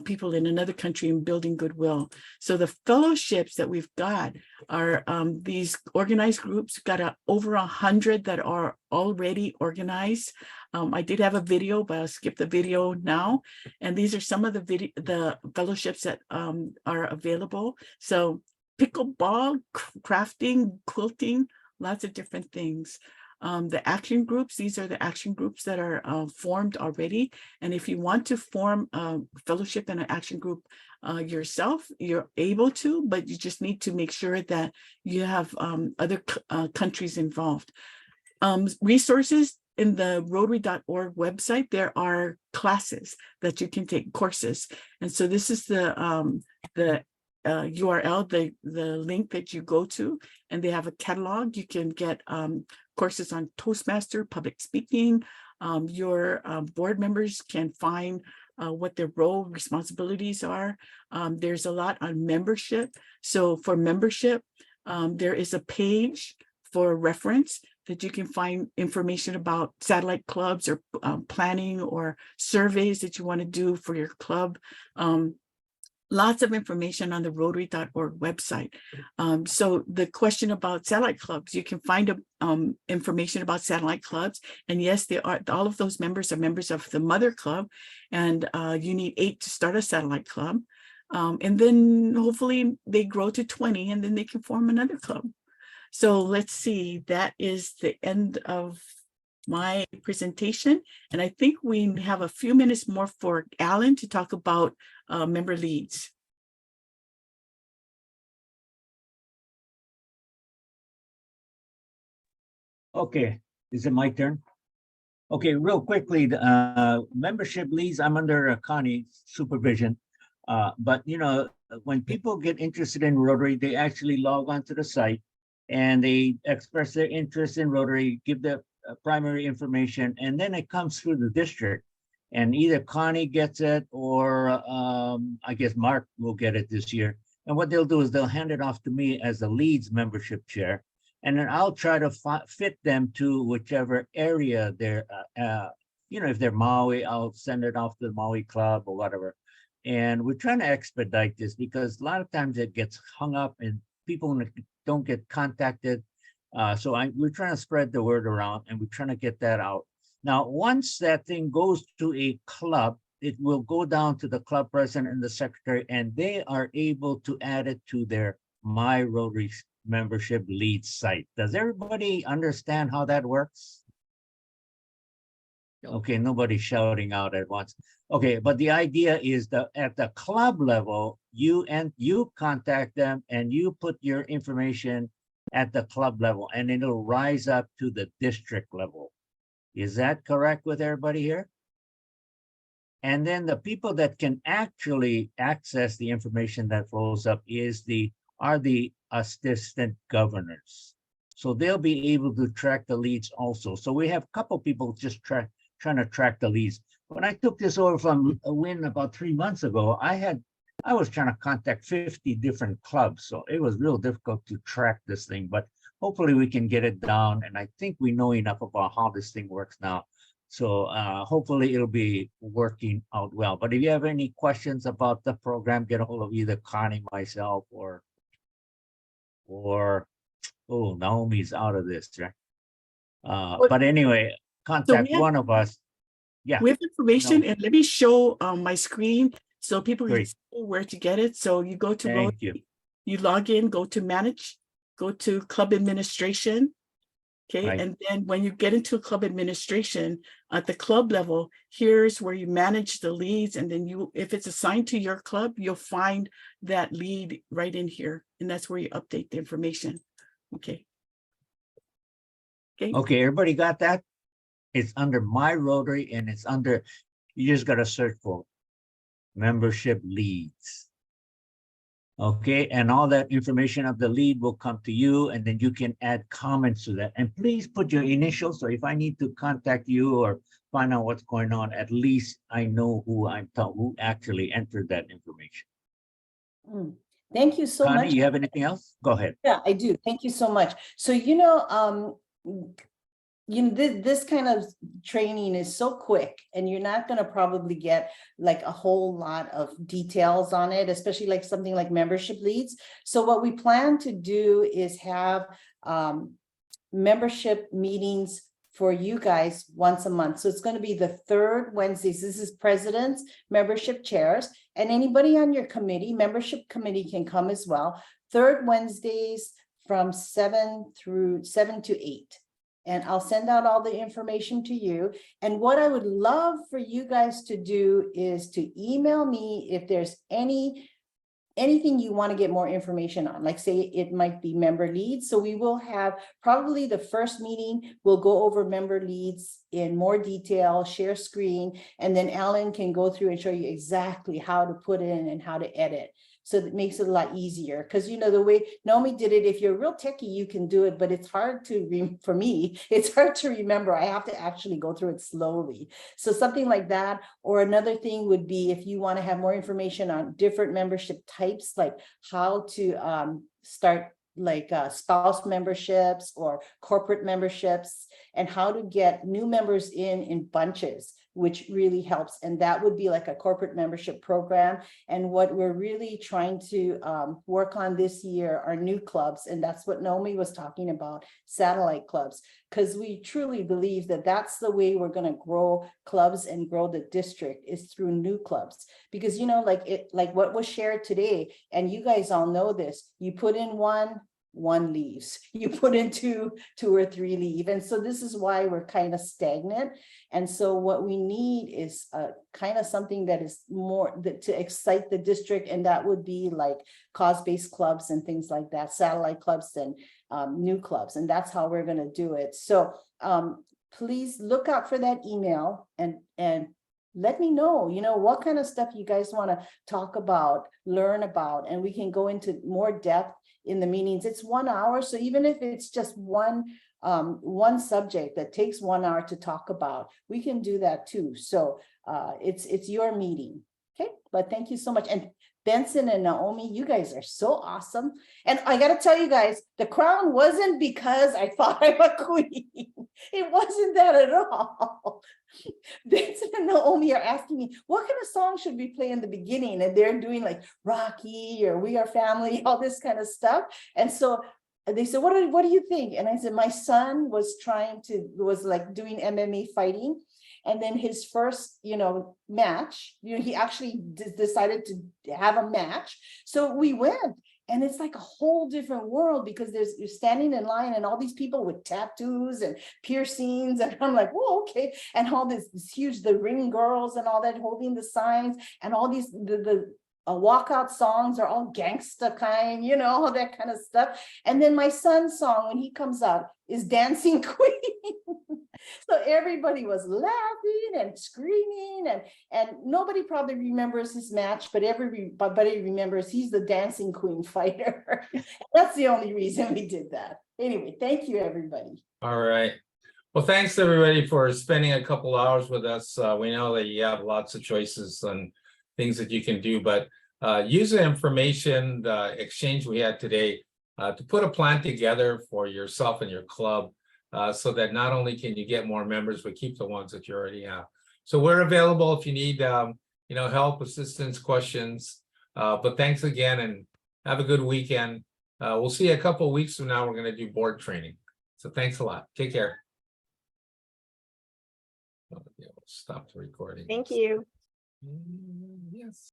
people in another country and building goodwill. So the fellowships that we've got are these organized groups, got over 100 that are already organized. I did have a video, but I'll skip the video now. And these are some of the fellowships that are available. So pickleball, crafting, quilting, lots of different things. The action groups, these are the action groups that are formed already. And if you want to form a fellowship and an action group yourself, you're able to, but you just need to make sure that you have other countries involved. Resources in the rotary.org website, there are classes that you can take, courses. And so this is the URL, the link that you go to, and they have a catalog. You can get courses on Toastmaster, public speaking. Your board members can find what their role responsibilities are. There's a lot on membership. So for membership, there is a page for reference that you can find information about satellite clubs or planning or surveys that you want to do for your club. Lots of information on the rotary.org website. So the question about satellite clubs, you can find information about satellite clubs. And yes, they are, all of those members are members of the mother club, and you need 8 to start a satellite club. And then hopefully they grow to 20 and then they can form another club. So let's see, that is the end of my presentation. And I think we have a few minutes more for Alan to talk about member leads. Okay, is it my turn? Okay, real quickly, membership leads, I'm under Connie supervision. But when people get interested in Rotary, they actually log on to the site and they express their interest in Rotary, give their primary information, and then it comes through the district. And either Connie gets it or I guess Mark will get it this year. And what they'll do is they'll hand it off to me as the leads membership chair. And then I'll try to fit them to whichever area they're, if they're Maui, I'll send it off to the Maui club or whatever. And we're trying to expedite this because a lot of times it gets hung up and people don't get contacted. So we're trying to spread the word around and we're trying to get that out. Now, once that thing goes to a club, it will go down to the club president and the secretary, and they are able to add it to their My Rotary membership lead site. Does everybody understand how that works? Okay, nobody's shouting out at once. Okay, but the idea is that at the club level, you contact them and you put your information at the club level and it'll rise up to the district level. Is that correct with everybody here? And then the people that can actually access the information that flows up are the assistant governors. So they'll be able to track the leads also. So we have a couple people just trying to track the leads. When I took this over from Win about 3 months ago, I was trying to contact 50 different clubs. So it was real difficult to track this thing, but hopefully we can get it down. And I think we know enough about how this thing works now. So hopefully it'll be working out well. But if you have any questions about the program, get a hold of either Connie, myself, or Naomi's out of this, right? But anyway, contact one of us. Yeah. We have information, and let me show my screen so people can see where to get it. So you go to Rotary, you log in, go to manage, go to club administration, Okay, Right. and then when you get into club administration at the club level, here's where you manage the leads. And then you, if it's assigned to your club, you'll find that lead right in here. And that's where you update the information. Okay. Okay. Okay, everybody got that? It's under My Rotary and it's under, you just gotta search for membership leads. Okay, and all that information of the lead will come to you, and then you can add comments to that. And please put your initials, so if I need to contact you or find out what's going on, at least I know who who actually entered that information. Thank you so Connie, much. you have anything else? Go ahead. Yeah, I do. Thank you so much. So, this kind of training is so quick and you're not going to probably get like a whole lot of details on it, especially like something like membership leads. So what we plan to do is have membership meetings for you guys once a month. So it's going to be the third Wednesdays. This is presidents, membership chairs, and anybody on your committee, membership committee can come as well. Third Wednesdays from 7 to 8. And I'll send out all the information to you. And what I would love for you guys to do is to email me if there's anything you want to get more information on, like say it might be member leads. So we will have probably the first meeting, we'll go over member leads in more detail, share screen, and then Alan can go through and show you exactly how to put in and how to edit. So that makes it a lot easier because, the way Naomi did it, if you're real techie, you can do it, but it's hard for me, it's hard to remember. I have to actually go through it slowly. So something like that. Or another thing would be if you want to have more information on different membership types, like how to start like spouse memberships or corporate memberships, and how to get new members in bunches, which really helps. And that would be like a corporate membership program. And what we're really trying to work on this year are new clubs. And that's what Naomi was talking about, satellite clubs, because we truly believe that that's the way we're going to grow clubs and grow the district is through new clubs. Because, like what was shared today, and you guys all know this, you put in one leaves, you put in two or three leave. And so this is why we're kind of stagnant. And so what we need is kind of something that is more to excite the district. And that would be like cause-based clubs and things like that, satellite clubs and new clubs. And that's how we're going to do it. So please look out for that email and let me know, what kind of stuff you guys want to talk about, learn about, and we can go into more depth in the meetings. It's 1 hour. So even if it's just one subject that takes 1 hour to talk about, we can do that too. So it's your meeting. Okay. But thank you so much. And Benson and Naomi, you guys are so awesome. And I got to tell you guys, the crown wasn't because I thought I'm a queen. It wasn't that at all. Benson and Naomi are asking me, what kind of song should we play in the beginning? And they're doing like Rocky or We Are Family, all this kind of stuff. And so they said, what do you think? And I said, my son was like doing MMA fighting. And then his first, match, he actually decided to have a match. So we went, and it's like a whole different world because you're standing in line and all these people with tattoos and piercings. And I'm like, whoa, okay. And all this huge, the ring girls and all that holding the signs and all these, the walkout songs are all gangsta kind, all that kind of stuff. And then my son's song, when he comes out, is Dancing Queen. So everybody was laughing and screaming, and nobody probably remembers his match, but everybody remembers he's the Dancing Queen fighter. That's the only reason we did that. Anyway, thank you, everybody. All right. Well, thanks everybody for spending a couple hours with us. We know that you have lots of choices and things that you can do, but use the information, the exchange we had today to put a plan together for yourself and your club so that not only can you get more members, but keep the ones that you already have. So we're available if you need help, assistance, questions. But thanks again and have a good weekend. We'll see you a couple of weeks from now. We're going to do board training. So thanks a lot. Take care. Stop the recording. Thank you. Yes.